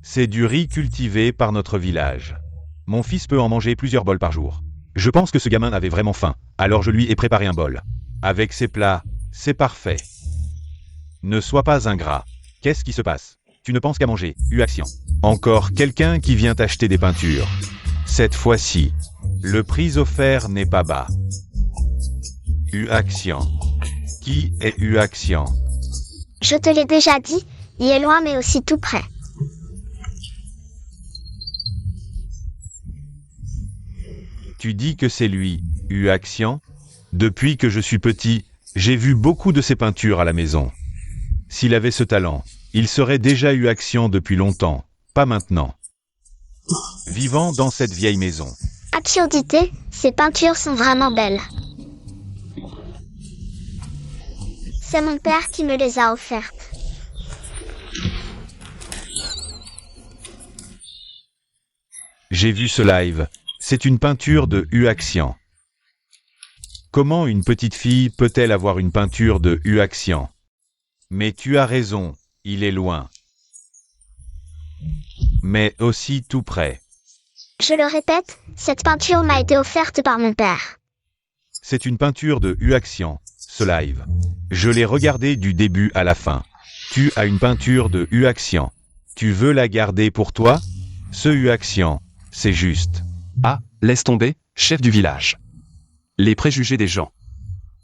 C'est du riz cultivé par notre village. Mon fils peut en manger plusieurs bols par jour. Je pense que ce gamin avait vraiment faim, alors je lui ai préparé un bol. Avec ces plats, c'est parfait. Ne sois pas ingrat. Qu'est-ce qui se passe? Tu ne penses qu'à manger, Uaxian. Encore quelqu'un qui vient acheter des peintures. Cette fois-ci, le prix offert n'est pas bas. Uaxian. Qui est Uaxian? Je te l'ai déjà dit, il est loin mais aussi tout près. Tu dis que c'est lui, Uaxian? Depuis que je suis petit, j'ai vu beaucoup de ses peintures à la maison. S'il avait ce talent, il serait déjà Uaxian depuis longtemps, pas maintenant. Vivant dans cette vieille maison. Absurdité, ces peintures sont vraiment belles. C'est mon père qui me les a offertes. J'ai vu ce live. C'est une peinture de Uaxian. Comment une petite fille peut-elle avoir une peinture de Uaxian? Mais tu as raison, il est loin. Mais aussi tout près. Je le répète, cette peinture m'a été offerte par mon père. C'est une peinture de Uaxian, ce live. Je l'ai regardé du début à la fin. Tu as une peinture de Uaxian. Tu veux la garder pour toi? Ce Uaxian, c'est juste. Ah, laisse tomber, chef du village. Les préjugés des gens.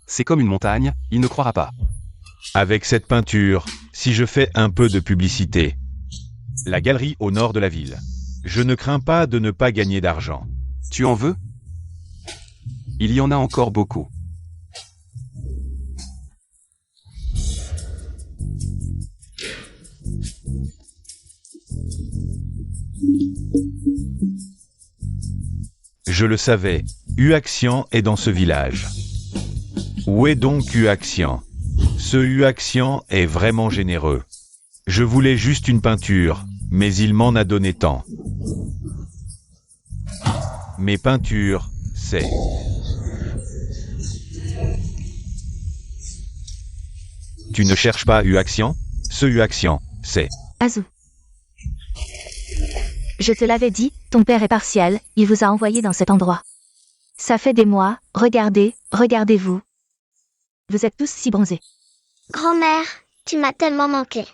C'est comme une montagne, il ne croira pas. Avec cette peinture, si je fais un peu de publicité. La galerie au nord de la ville. Je ne crains pas de ne pas gagner d'argent. Tu en veux? Il y en a encore beaucoup. Je le savais, Uaxian est dans ce village. Où est donc Uaxian? Ce Uaxian est vraiment généreux. Je voulais juste une peinture, mais il m'en a donné tant. Mes peintures, c'est... Tu ne cherches pas Uaxian? Ce Uaxian, c'est... Azou. Je te l'avais dit, ton père est partial, il vous a envoyé dans cet endroit. Ça fait des mois, regardez, regardez-vous. Vous êtes tous si bronzés. Grand-mère, tu m'as tellement manqué.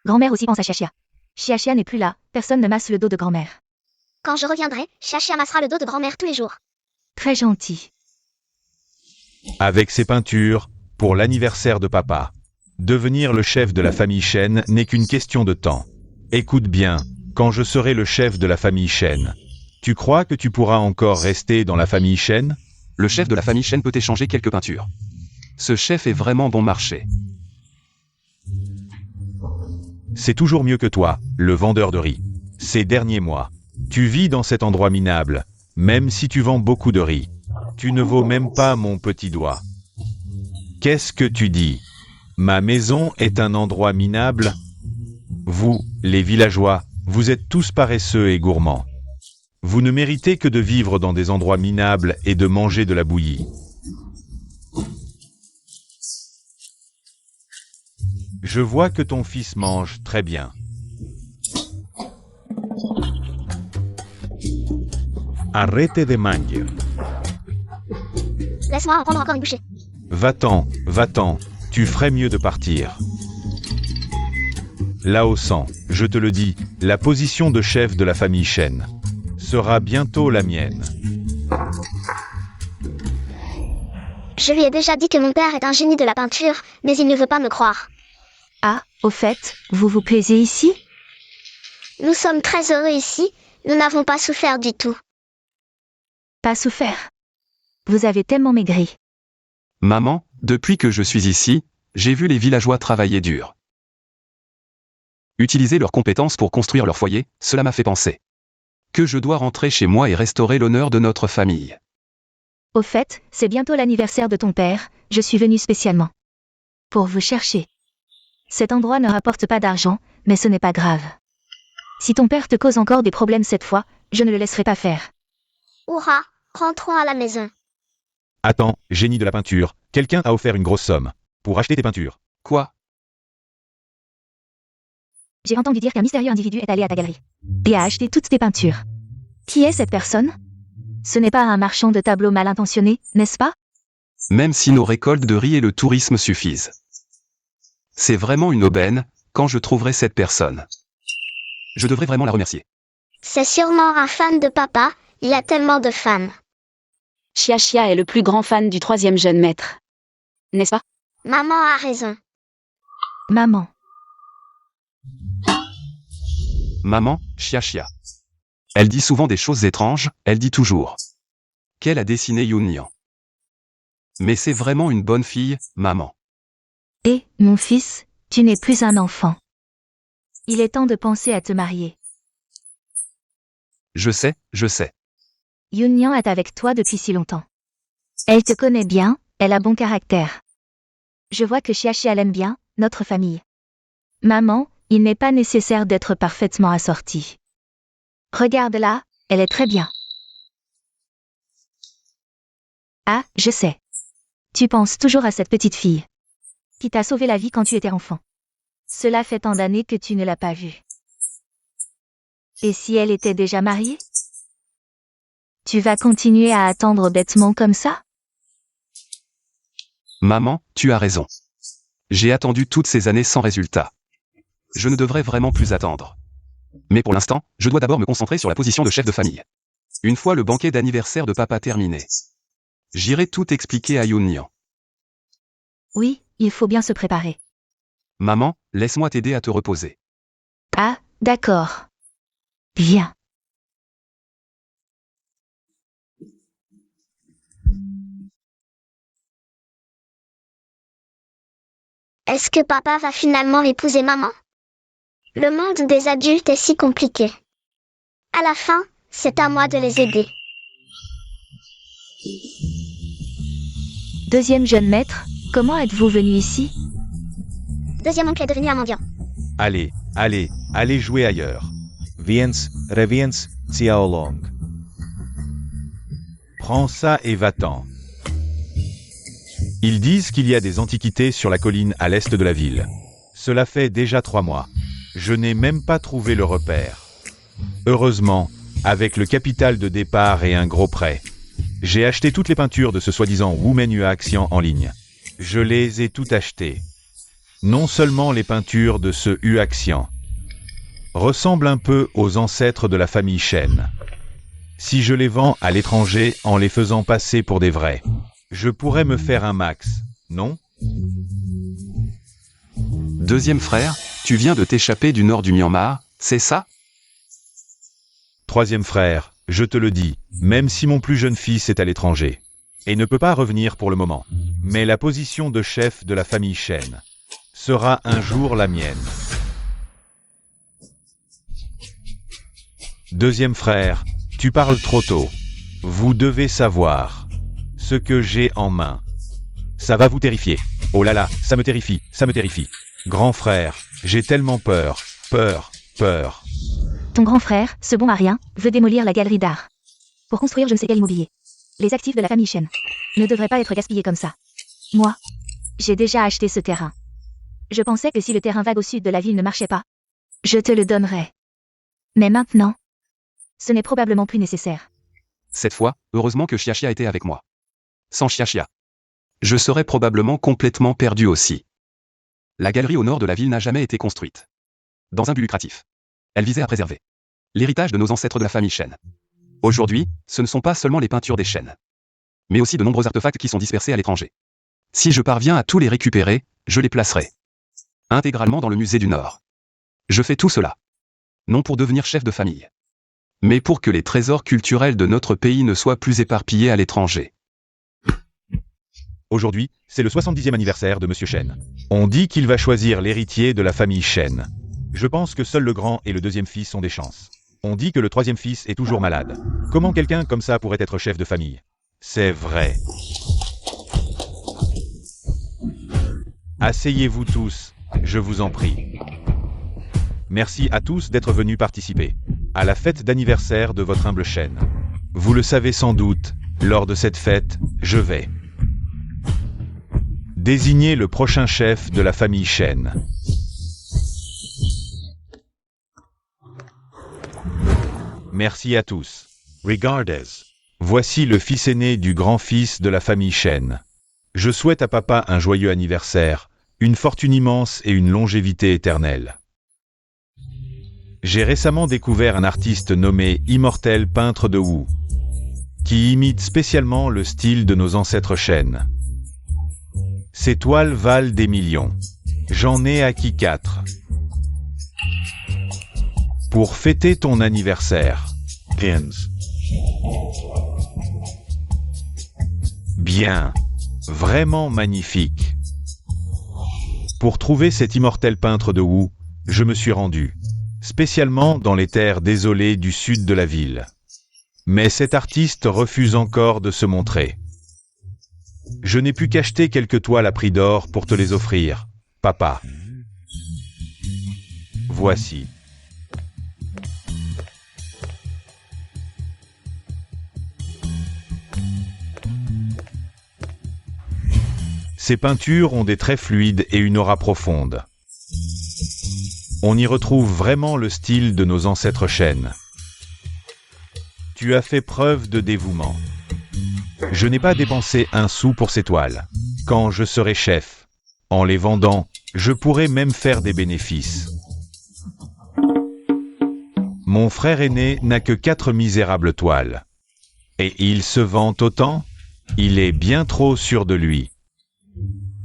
Grand-mère aussi pense à Chia. Chia n'est plus là, personne ne masse le dos de grand-mère. Quand je reviendrai, Chia massera le dos de grand-mère tous les jours. Très gentil. Avec ses peintures, pour l'anniversaire de papa. Devenir le chef de la famille Chen n'est qu'une question de temps. Écoute bien, quand je serai le chef de la famille Chen, tu crois que tu pourras encore rester dans la famille Chen? Le chef de la famille Chen peut échanger quelques peintures. Ce chef est vraiment bon marché. C'est toujours mieux que toi, le vendeur de riz. Ces derniers mois, tu vis dans cet endroit minable, même si tu vends beaucoup de riz. Tu ne vaux même pas mon petit doigt. Qu'est-ce que tu dis? Ma maison est un endroit minable? Vous, les villageois, vous êtes tous paresseux et gourmands. Vous ne méritez que de vivre dans des endroits minables et de manger de la bouillie. Je vois que ton fils mange très bien. Arrête de manger. Laisse-moi en prendre encore une bouchée. Va-t'en, tu ferais mieux de partir. Lao San, je te le dis, la position de chef de la famille Chen sera bientôt la mienne. Je lui ai déjà dit que mon père est un génie de la peinture, mais il ne veut pas me croire. Ah, au fait, vous vous plaisez ici? Nous sommes très heureux ici, nous n'avons pas souffert du tout. Pas souffert. Vous avez tellement maigri. Maman, depuis que je suis ici, j'ai vu les villageois travailler dur. Utiliser leurs compétences pour construire leur foyer, cela m'a fait penser que je dois rentrer chez moi et restaurer l'honneur de notre famille. Au fait, c'est bientôt l'anniversaire de ton père, je suis venue spécialement pour vous chercher. Cet endroit ne rapporte pas d'argent, mais ce n'est pas grave. Si ton père te cause encore des problèmes cette fois, je ne le laisserai pas faire. Hurrah, rentrons à la maison. Attends, génie de la peinture, quelqu'un a offert une grosse somme pour acheter tes peintures. Quoi? J'ai entendu dire qu'un mystérieux individu est allé à ta galerie et a acheté toutes tes peintures. Qui est cette personne? Ce n'est pas un marchand de tableaux mal intentionné, n'est-ce pas? Même si nos récoltes de riz et le tourisme suffisent. C'est vraiment une aubaine, quand je trouverai cette personne. Je devrais vraiment la remercier. C'est sûrement un fan de papa, il y a tellement de fans. Chia est le plus grand fan du troisième jeune maître. N'est-ce pas? Maman a raison. Maman. Maman, Chia. Elle dit souvent des choses étranges, elle dit toujours qu'elle a dessiné Yunyan. Mais c'est vraiment une bonne fille, maman. Et, mon fils, tu n'es plus un enfant. Il est temps de penser à te marier. Je sais. Yunyan est avec toi depuis si longtemps. Elle te connaît bien, elle a bon caractère. Je vois que Chia l'aime bien, notre famille. Maman, il n'est pas nécessaire d'être parfaitement assortie. Regarde-la, elle est très bien. Ah, je sais. Tu penses toujours à cette petite fille qui t'a sauvé la vie quand tu étais enfant. Cela fait tant d'années que tu ne l'as pas vue. Et si elle était déjà mariée? Tu vas continuer à attendre bêtement comme ça? Maman, tu as raison. J'ai attendu toutes ces années sans résultat. Je ne devrais vraiment plus attendre. Mais pour l'instant, je dois d'abord me concentrer sur la position de chef de famille. Une fois le banquet d'anniversaire de papa terminé, j'irai tout expliquer à Yunyan. Oui, il faut bien se préparer. Maman, laisse-moi t'aider à te reposer. Ah, d'accord. Viens. Est-ce que papa va finalement épouser maman? Le monde des adultes est si compliqué. À la fin, c'est à moi de les aider. Deuxième jeune maître, comment êtes-vous venu ici? Deuxième oncle est devenu un mendiant. Allez jouer ailleurs. Viens, reviens, Xiaolong. Prends ça et va-t'en. Ils disent qu'il y a des antiquités sur la colline à l'est de la ville. Cela fait déjà 3 mois. Je n'ai même pas trouvé le repère. Heureusement, avec le capital de départ et un gros prêt, j'ai acheté toutes les peintures de ce soi-disant Women Uaxian en ligne. Je les ai toutes achetées. Non seulement les peintures de ce Uaxian ressemblent un peu aux ancêtres de la famille Shen. Si je les vends à l'étranger en les faisant passer pour des vrais, je pourrais me faire un max, non? Deuxième frère, tu viens de t'échapper du nord du Myanmar, c'est ça? Troisième frère, je te le dis, même si mon plus jeune fils est à l'étranger, et ne peut pas revenir pour le moment, mais la position de chef de la famille Shen sera un jour la mienne. Deuxième frère, tu parles trop tôt. Vous devez savoir ce que j'ai en main. Ça va vous terrifier. Oh là là, ça me terrifie, ça me terrifie. Grand frère, j'ai tellement peur, peur. Ton grand frère, ce bon à rien, veut démolir la galerie d'art. Pour construire je ne sais quel immobilier. Les actifs de la famille Shen ne devraient pas être gaspillés comme ça. Moi, j'ai déjà acheté ce terrain. Je pensais que si le terrain vague au sud de la ville ne marchait pas, je te le donnerais. Mais maintenant, ce n'est probablement plus nécessaire. Cette fois, heureusement que Xiaxia était avec moi. Sans Xiaxia, je serais probablement complètement perdu aussi. La galerie au nord de la ville n'a jamais été construite dans un but lucratif. Elle visait à préserver l'héritage de nos ancêtres de la famille Shen. Aujourd'hui, ce ne sont pas seulement les peintures des Shen, mais aussi de nombreux artefacts qui sont dispersés à l'étranger. Si je parviens à tous les récupérer, je les placerai intégralement dans le musée du Nord. Je fais tout cela, non pour devenir chef de famille, mais pour que les trésors culturels de notre pays ne soient plus éparpillés à l'étranger. Aujourd'hui, c'est le 70e anniversaire de Monsieur Shen. On dit qu'il va choisir l'héritier de la famille Shen. Je pense que seul le grand et le deuxième fils ont des chances. On dit que le troisième fils est toujours malade. Comment quelqu'un comme ça pourrait être chef de famille? C'est vrai. Asseyez-vous tous, je vous en prie. Merci à tous d'être venus participer à la fête d'anniversaire de votre humble Shen. Vous le savez sans doute, lors de cette fête, je vais désigner le prochain chef de la famille Shen. Merci à tous. Regardes. Voici le fils aîné du grand-fils de la famille Shen. Je souhaite à papa un joyeux anniversaire, une fortune immense et une longévité éternelle. J'ai récemment découvert un artiste nommé Immortel Peintre de Wu, qui imite spécialement le style de nos ancêtres Shen. Ces toiles valent des millions. J'en ai acquis 4. Pour fêter ton anniversaire. Bien. Vraiment magnifique. Pour trouver cet immortel peintre de Wu, je me suis rendu, spécialement dans les terres désolées du sud de la ville. Mais cet artiste refuse encore de se montrer. Je n'ai pu qu'acheter quelques toiles à prix d'or pour te les offrir, papa. Voici. Ces peintures ont des traits fluides et une aura profonde. On y retrouve vraiment le style de nos ancêtres Shen. Tu as fait preuve de dévouement. Je n'ai pas dépensé un sou pour ces toiles. Quand je serai chef, en les vendant, je pourrai même faire des bénéfices. Mon frère aîné n'a que 4 misérables toiles. Et il se vend autant? Il est bien trop sûr de lui.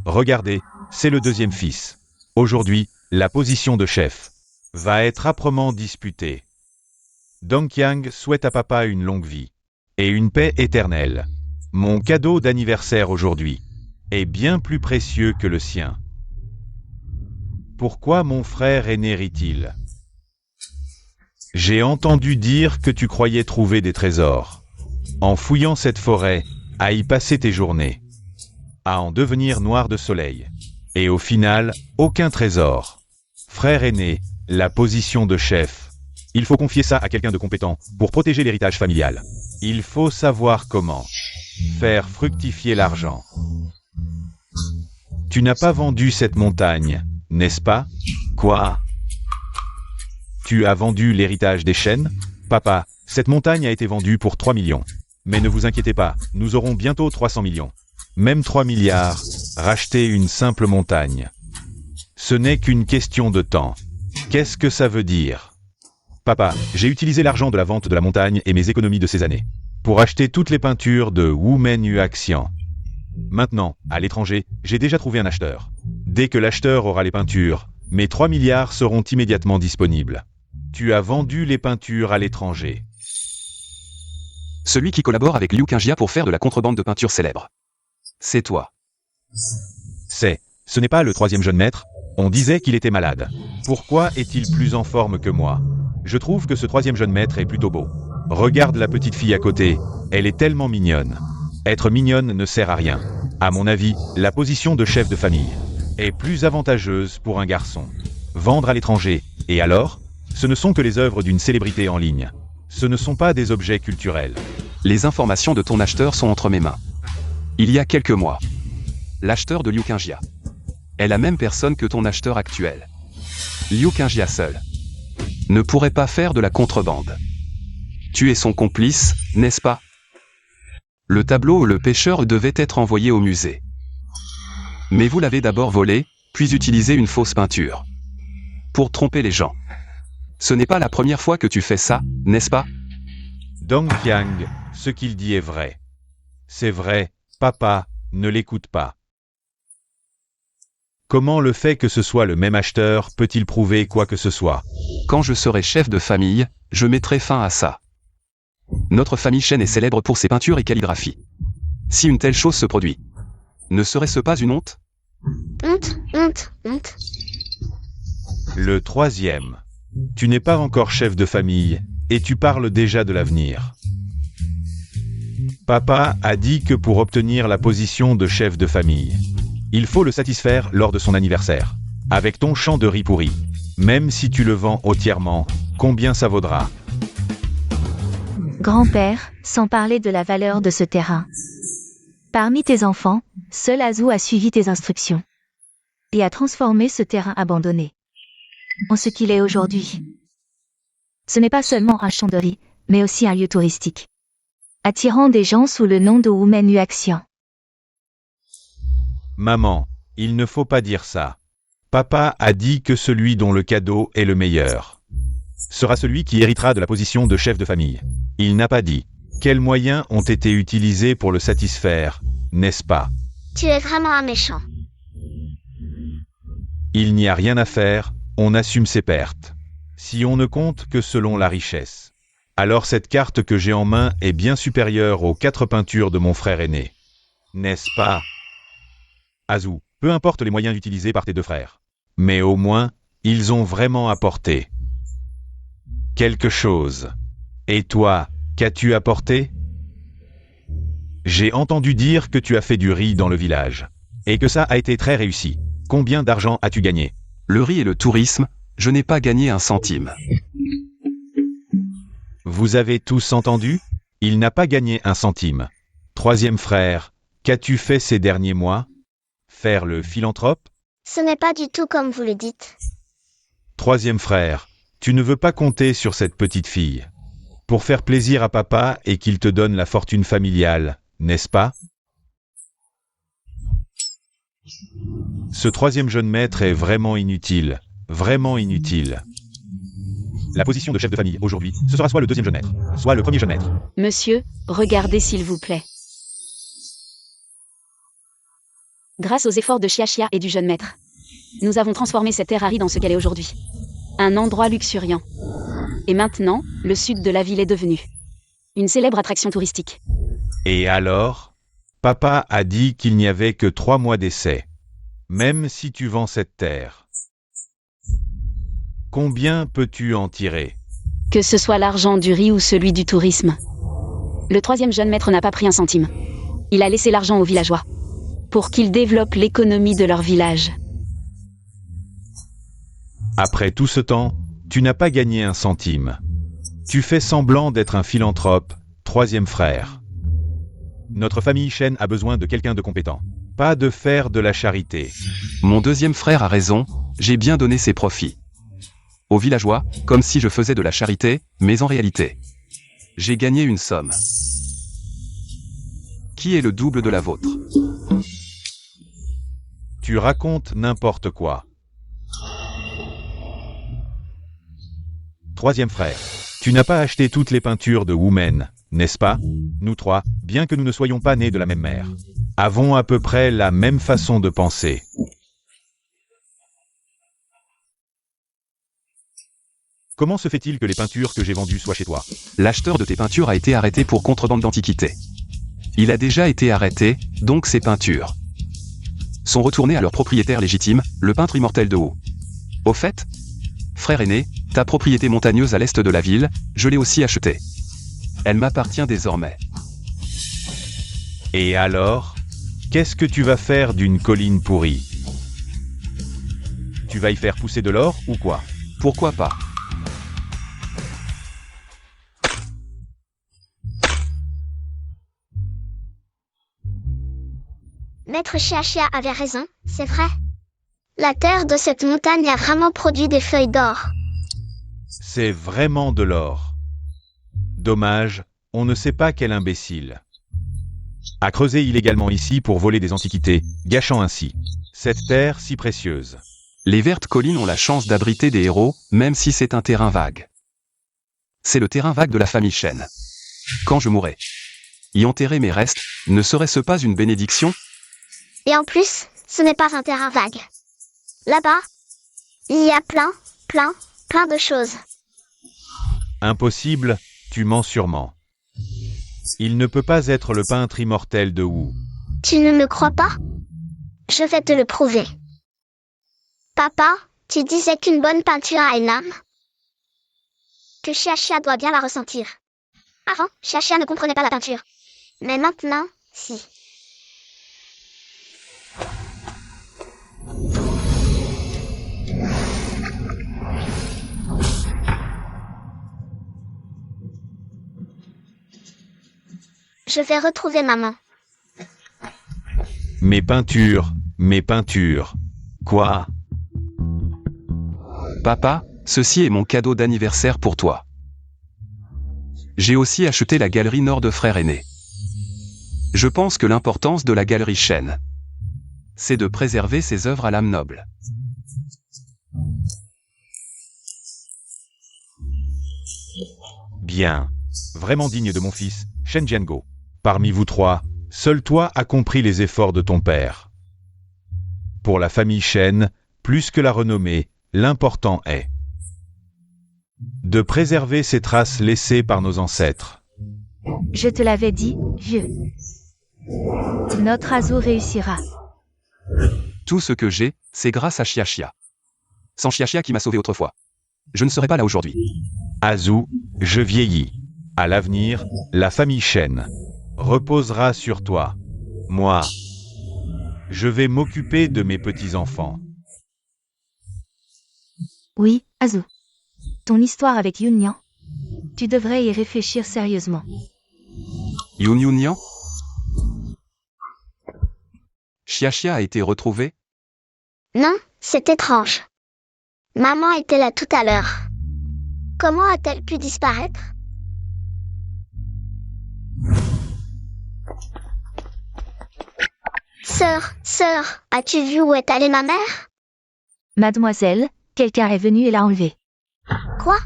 Regardez, c'est le deuxième fils. Aujourd'hui, la position de chef va être âprement disputée. Dongqiang souhaite à papa une longue vie et une paix éternelle. Mon cadeau d'anniversaire aujourd'hui est bien plus précieux que le sien. Pourquoi mon frère aîné rit-il? J'ai entendu dire que tu croyais trouver des trésors. En fouillant cette forêt, à y passer tes journées, à en devenir noir de soleil. Et au final, aucun trésor. Frère aîné, la position de chef. Il faut confier ça à quelqu'un de compétent pour protéger l'héritage familial. Il faut savoir comment faire fructifier l'argent. Tu n'as pas vendu cette montagne, n'est-ce pas? Quoi? Tu as vendu l'héritage des chênes? Papa, cette montagne a été vendue pour 3 millions. Mais ne vous inquiétez pas, nous aurons bientôt 300 millions. Même 3 milliards, racheter une simple montagne. Ce n'est qu'une question de temps. Qu'est-ce que ça veut dire? Papa, j'ai utilisé l'argent de la vente de la montagne et mes économies de ces années pour acheter toutes les peintures de Wu Men Axian. Maintenant, à l'étranger, j'ai déjà trouvé un acheteur. Dès que l'acheteur aura les peintures, mes 3 milliards seront immédiatement disponibles. Tu as vendu les peintures à l'étranger. Celui qui collabore avec Liu Qingjia pour faire de la contrebande de peintures célèbres. C'est toi. Ce n'est pas le troisième jeune maître? On disait qu'il était malade. Pourquoi est-il plus en forme que moi? Je trouve que ce troisième jeune maître est plutôt beau. Regarde la petite fille à côté, elle est tellement mignonne. Être mignonne ne sert à rien. À mon avis, la position de chef de famille est plus avantageuse pour un garçon. Vendre à l'étranger, et alors? Ce ne sont que les œuvres d'une célébrité en ligne. Ce ne sont pas des objets culturels. Les informations de ton acheteur sont entre mes mains. Il y a quelques mois, l'acheteur de Liu Qingjia est la même personne que ton acheteur actuel. Liu Qingjia seul ne pourrait pas faire de la contrebande. Tu es son complice, n'est-ce pas? Le tableau où le pêcheur devait être envoyé au musée. Mais vous l'avez d'abord volé, puis utilisé une fausse peinture pour tromper les gens. Ce n'est pas la première fois que tu fais ça, n'est-ce pas? Dong Qiang, ce qu'il dit est vrai. C'est vrai, papa, ne l'écoute pas. Comment le fait que ce soit le même acheteur peut-il prouver quoi que ce soit? Quand je serai chef de famille, je mettrai fin à ça. Notre famille Chen est célèbre pour ses peintures et calligraphies. Si une telle chose se produit, ne serait-ce pas une honte? Honte. Le troisième. Tu n'es pas encore chef de famille, et tu parles déjà de l'avenir. Papa a dit que pour obtenir la position de chef de famille, il faut le satisfaire lors de son anniversaire. Avec ton champ de riz pourri, même si tu le vends entièrement, combien ça vaudra? Grand-père, sans parler de la valeur de ce terrain. Parmi tes enfants, seul Azou a suivi tes instructions et a transformé ce terrain abandonné en ce qu'il est aujourd'hui. Ce n'est pas seulement un champ de riz, mais aussi un lieu touristique, attirant des gens sous le nom de Wu Men Axian. Maman, il ne faut pas dire ça. Papa a dit que celui dont le cadeau est le meilleur sera celui qui héritera de la position de chef de famille. Il n'a pas dit quels moyens ont été utilisés pour le satisfaire, n'est-ce pas? Tu es vraiment un méchant. Il n'y a rien à faire, on assume ses pertes. Si on ne compte que selon la richesse, alors cette carte que j'ai en main est bien supérieure aux 4 peintures de mon frère aîné. N'est-ce pas? Azou, peu importe les moyens utilisés par tes 2 frères. Mais au moins, ils ont vraiment apporté quelque chose. Et toi, qu'as-tu apporté? J'ai entendu dire que tu as fait du riz dans le village. Et que ça a été très réussi. Combien d'argent as-tu gagné? Le riz et le tourisme, je n'ai pas gagné un centime. Vous avez tous entendu? Il n'a pas gagné un centime. Troisième frère, qu'as-tu fait ces derniers mois? Faire le philanthrope? Ce n'est pas du tout comme vous le dites. Troisième frère, tu ne veux pas compter sur cette petite fille pour faire plaisir à papa et qu'il te donne la fortune familiale, n'est-ce pas? Ce troisième jeune maître est vraiment inutile, vraiment inutile. La position de chef de famille aujourd'hui, ce sera soit le deuxième jeune maître, soit le premier jeune maître. Monsieur, regardez s'il vous plaît. Grâce aux efforts de Xia et du jeune maître, nous avons transformé cette terre aride en ce qu'elle est aujourd'hui. Un endroit luxuriant. Et maintenant, le sud de la ville est devenu une célèbre attraction touristique. Et alors? Papa a dit qu'il n'y avait que 3 mois d'essai. Même si tu vends cette terre, combien peux-tu en tirer? Que ce soit l'argent du riz ou celui du tourisme. Le troisième jeune maître n'a pas pris un centime. Il a laissé l'argent aux villageois pour qu'ils développent l'économie de leur village. Après tout ce temps, tu n'as pas gagné un centime. Tu fais semblant d'être un philanthrope, troisième frère. Notre famille Chen a besoin de quelqu'un de compétent. Pas de faire de la charité. Mon deuxième frère a raison, j'ai bien donné ses profits. aux villageois, comme si je faisais de la charité, mais en réalité, j'ai gagné une somme qui est le double de la vôtre. Tu racontes n'importe quoi. Troisième frère. Tu n'as pas acheté toutes les peintures de Women, n'est-ce pas? Nous trois, bien que nous ne soyons pas nés de la même mère, avons à peu près la même façon de penser. Comment se fait-il que les peintures que j'ai vendues soient chez toi? L'acheteur de tes peintures a été arrêté pour contrebande d'antiquités. Il a déjà été arrêté, donc ces peintures sont retournées à leur propriétaire légitime, le peintre immortel de Wu. Au fait, frère aîné, ta propriété montagneuse à l'est de la ville, je l'ai aussi achetée. Elle m'appartient désormais. Et alors, qu'est-ce que tu vas faire d'une colline pourrie? Tu vas y faire pousser de l'or ou quoi? Pourquoi pas? Maître Xiaxia avait raison, c'est vrai. La terre de cette montagne a vraiment produit des feuilles d'or. C'est vraiment de l'or. Dommage, on ne sait pas quel imbécile a creusé illégalement ici pour voler des antiquités, gâchant ainsi cette terre si précieuse. Les vertes collines ont la chance d'abriter des héros, même si c'est un terrain vague. C'est le terrain vague de la famille Shen. Quand je mourrai, y enterrer mes restes, ne serait-ce pas une bénédiction? Et en plus, ce n'est pas un terrain vague. Là-bas, il y a plein de choses. Impossible, tu mens sûrement. Il ne peut pas être le peintre immortel de Wu. Tu ne me crois pas? Je vais te le prouver. Papa, tu disais qu'une bonne peinture a une âme? Que Xiaxia doit bien la ressentir. Avant, Xiaxia ne comprenait pas la peinture. Mais maintenant, si. Je vais retrouver maman. Mes peintures. Quoi? Papa, ceci est mon cadeau d'anniversaire pour toi. J'ai aussi acheté la galerie Nord de frère aîné. Je pense que l'importance de la galerie Shen, c'est de préserver ses œuvres à l'âme noble. Bien. Vraiment digne de mon fils, Shen Jiango. Parmi vous trois, seul toi as compris les efforts de ton père. Pour la famille Shen, plus que la renommée, l'important est de préserver ces traces laissées par nos ancêtres. Je te l'avais dit, vieux. Notre Azu réussira. Tout ce que j'ai, c'est grâce à Xiaxia. Sans Xiaxia qui m'a sauvé autrefois, je ne serais pas là aujourd'hui. Azu, je vieillis. À l'avenir, la famille Shen reposera sur toi. Moi, je vais m'occuper de mes petits-enfants. Oui, Azu. Ton histoire avec Yunyan. Tu devrais y réfléchir sérieusement. Yunyan? Xiaxia a été retrouvée? Non, c'est étrange. Maman était là tout à l'heure. Comment a-t-elle pu disparaître? Sœur, as-tu vu où est allée ma mère? Mademoiselle, quelqu'un est venu et l'a enlevée. Quoi?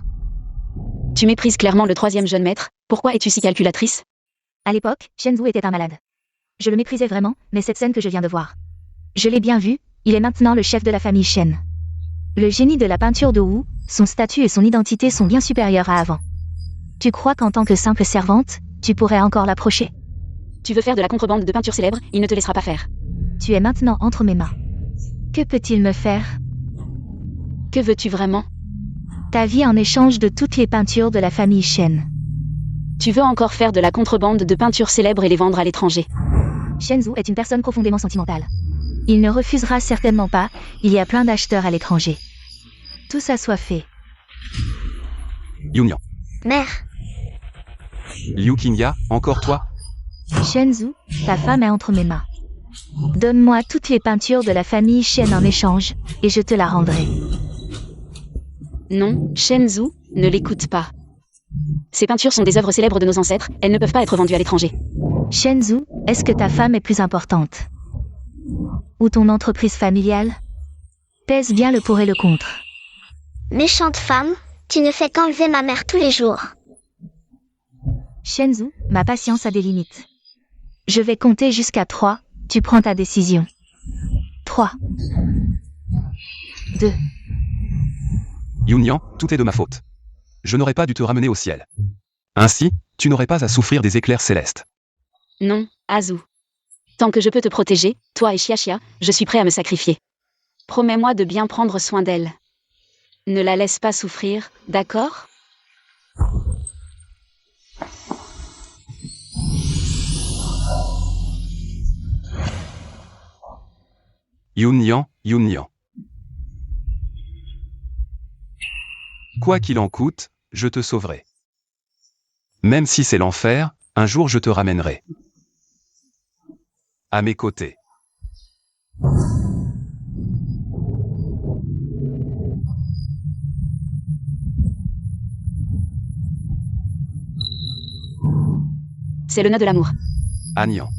Tu méprises clairement le troisième jeune maître, pourquoi es-tu si calculatrice? À l'époque, Shenzu était un malade. Je le méprisais vraiment, mais cette scène que je viens de voir. Je l'ai bien vu, il est maintenant le chef de la famille Shen. Le génie de la peinture de Wu, son statut et son identité sont bien supérieurs à avant. Tu crois qu'en tant que simple servante, tu pourrais encore l'approcher? Tu veux faire de la contrebande de peinture célèbre, il ne te laissera pas faire. Tu es maintenant entre mes mains. Que peut-il me faire? Que veux-tu vraiment? Ta vie en échange de toutes les peintures de la famille Shen. Tu veux encore faire de la contrebande de peinture célèbre et les vendre à l'étranger. Shenzu est une personne profondément sentimentale. Il ne refusera certainement pas, il y a plein d'acheteurs à l'étranger. Tout ça soit fait. Yunyan. Mère. Liu Qingya, encore toi? Shenzu, ta femme est entre mes mains. Donne-moi toutes les peintures de la famille Shen en échange, et je te la rendrai. Non, Shenzhou, ne l'écoute pas. Ces peintures sont des œuvres célèbres de nos ancêtres, elles ne peuvent pas être vendues à l'étranger. Shenzhou, est-ce que ta femme est plus importante? Ou ton entreprise familiale? Pèse bien le pour et le contre. Méchante femme, tu ne fais qu'enlever ma mère tous les jours. Shenzhou, ma patience a des limites. Je vais compter jusqu'à 3, tu prends ta décision. 3. 2. Yunyan, tout est de ma faute. Je n'aurais pas dû te ramener au ciel. Ainsi, tu n'aurais pas à souffrir des éclairs célestes. Non, Azu. Tant que je peux te protéger, toi et Xiaxia, je suis prêt à me sacrifier. Promets-moi de bien prendre soin d'elle. Ne la laisse pas souffrir, d'accord? Yunyan, Yunyan. Quoi qu'il en coûte, je te sauverai. Même si c'est l'enfer, un jour je te ramènerai. À mes côtés. C'est le nœud de l'amour. Agnan.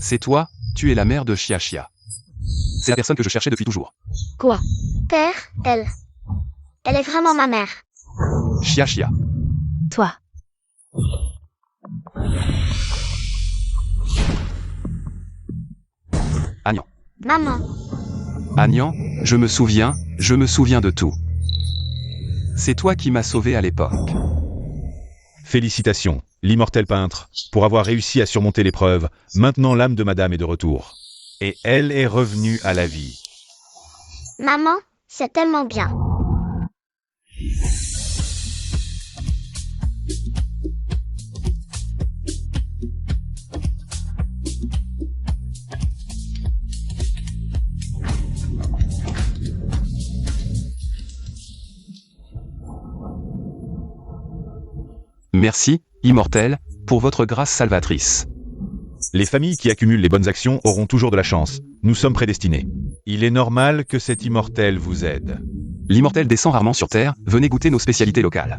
C'est toi, tu es la mère de Xiaxia. C'est la personne que je cherchais depuis toujours. Quoi? Père, elle. Elle est vraiment ma mère. Xiaxia. Toi. Agnan. Maman. Agnan, je me souviens de tout. C'est toi qui m'as sauvé à l'époque. Félicitations, l'immortel peintre, pour avoir réussi à surmonter l'épreuve. Maintenant l'âme de madame est de retour. Et elle est revenue à la vie. Maman, c'est tellement bien. Merci, immortel, pour votre grâce salvatrice. Les familles qui accumulent les bonnes actions auront toujours de la chance. Nous sommes prédestinés. Il est normal que cet immortel vous aide. L'immortel descend rarement sur Terre, venez goûter nos spécialités locales.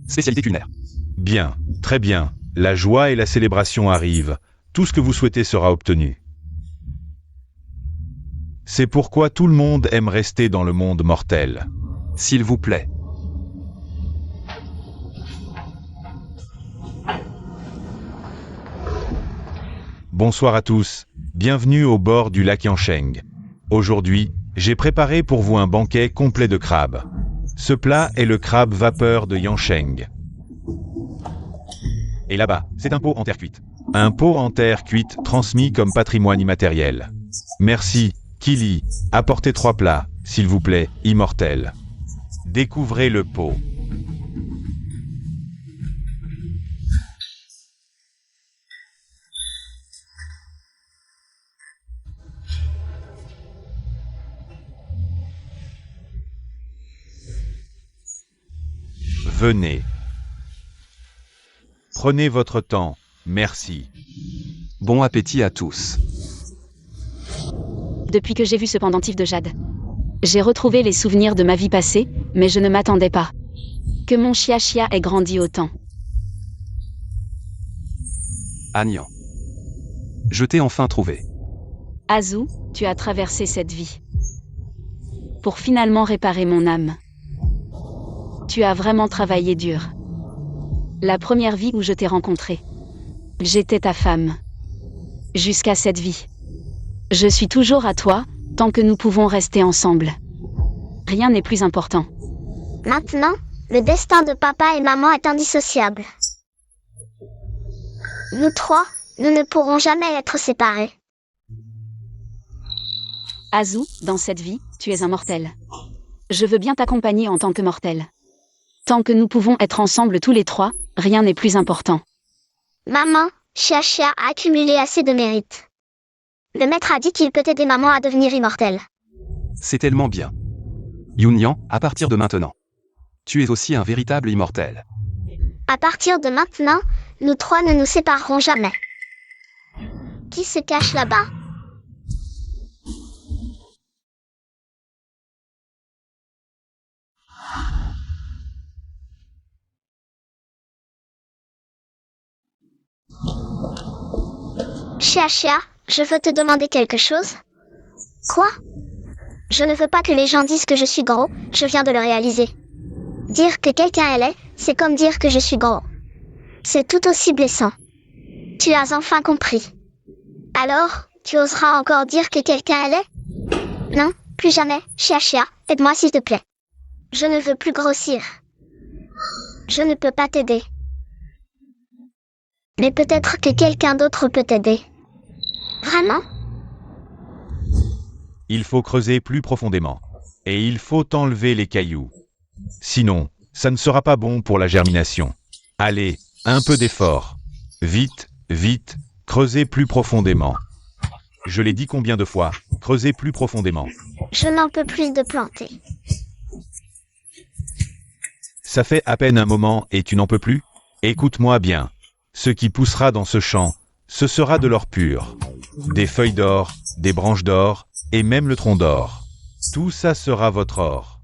Spécialité culinaire. Bien, très bien. La joie et la célébration arrivent. Tout ce que vous souhaitez sera obtenu. C'est pourquoi tout le monde aime rester dans le monde mortel. S'il vous plaît. Bonsoir à tous, bienvenue au bord du lac Yansheng. Aujourd'hui, j'ai préparé pour vous un banquet complet de crabes. Ce plat est le crabe vapeur de Yansheng. Et là-bas, c'est un pot en terre cuite. Un pot en terre cuite transmis comme patrimoine immatériel. Merci, Kili, apportez 3 plats, s'il vous plaît, immortel. Découvrez le pot. Venez. Prenez votre temps, merci. Bon appétit à tous. Depuis que j'ai vu ce pendentif de jade, j'ai retrouvé les souvenirs de ma vie passée, mais je ne m'attendais pas que mon Xiaxia ait grandi autant. Agnan. Je t'ai enfin trouvé. Azu, tu as traversé cette vie pour finalement réparer mon âme. Tu as vraiment travaillé dur. La première vie où je t'ai rencontré, j'étais ta femme. Jusqu'à cette vie, je suis toujours à toi, tant que nous pouvons rester ensemble. Rien n'est plus important. Maintenant, le destin de papa et maman est indissociable. Nous 3, nous ne pourrons jamais être séparés. Azu, dans cette vie, tu es un mortel. Je veux bien t'accompagner en tant que mortel. Tant que nous pouvons être ensemble tous les 3, rien n'est plus important. Maman, Xiaxia a accumulé assez de mérite. Le maître a dit qu'il peut aider maman à devenir immortelle. C'est tellement bien. Yunyan, à partir de maintenant. Tu es aussi un véritable immortel. À partir de maintenant, nous 3 ne nous séparerons jamais. Qui se cache là-bas? Chia, je veux te demander quelque chose. Quoi? Je ne veux pas que les gens disent que je suis gros, je viens de le réaliser. Dire que quelqu'un est laid, c'est comme dire que je suis gros. C'est tout aussi blessant. Tu as enfin compris. Alors, tu oseras encore dire que quelqu'un est laid? Non, plus jamais, Chia, aide-moi s'il te plaît. Je ne veux plus grossir. Je ne peux pas t'aider. Mais peut-être que quelqu'un d'autre peut t'aider. Vraiment? Il faut creuser plus profondément. Et il faut enlever les cailloux. Sinon, ça ne sera pas bon pour la germination. Allez, un peu d'effort. Vite, vite, creusez plus profondément. Je l'ai dit combien de fois? Creusez plus profondément. Je n'en peux plus de planter. Ça fait à peine un moment et tu n'en peux plus? Écoute-moi bien. Ce qui poussera dans ce champ, ce sera de l'or pur. Des feuilles d'or, des branches d'or, et même le tronc d'or. Tout ça sera votre or.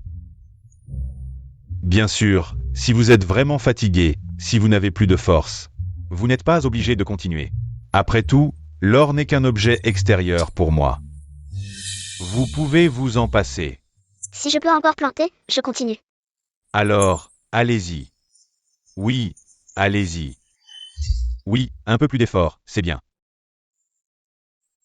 Bien sûr, si vous êtes vraiment fatigué, si vous n'avez plus de force, vous n'êtes pas obligé de continuer. Après tout, l'or n'est qu'un objet extérieur pour moi. Vous pouvez vous en passer. Si je peux encore planter, je continue. Alors, allez-y. Oui, allez-y. Oui, un peu plus d'effort, c'est bien.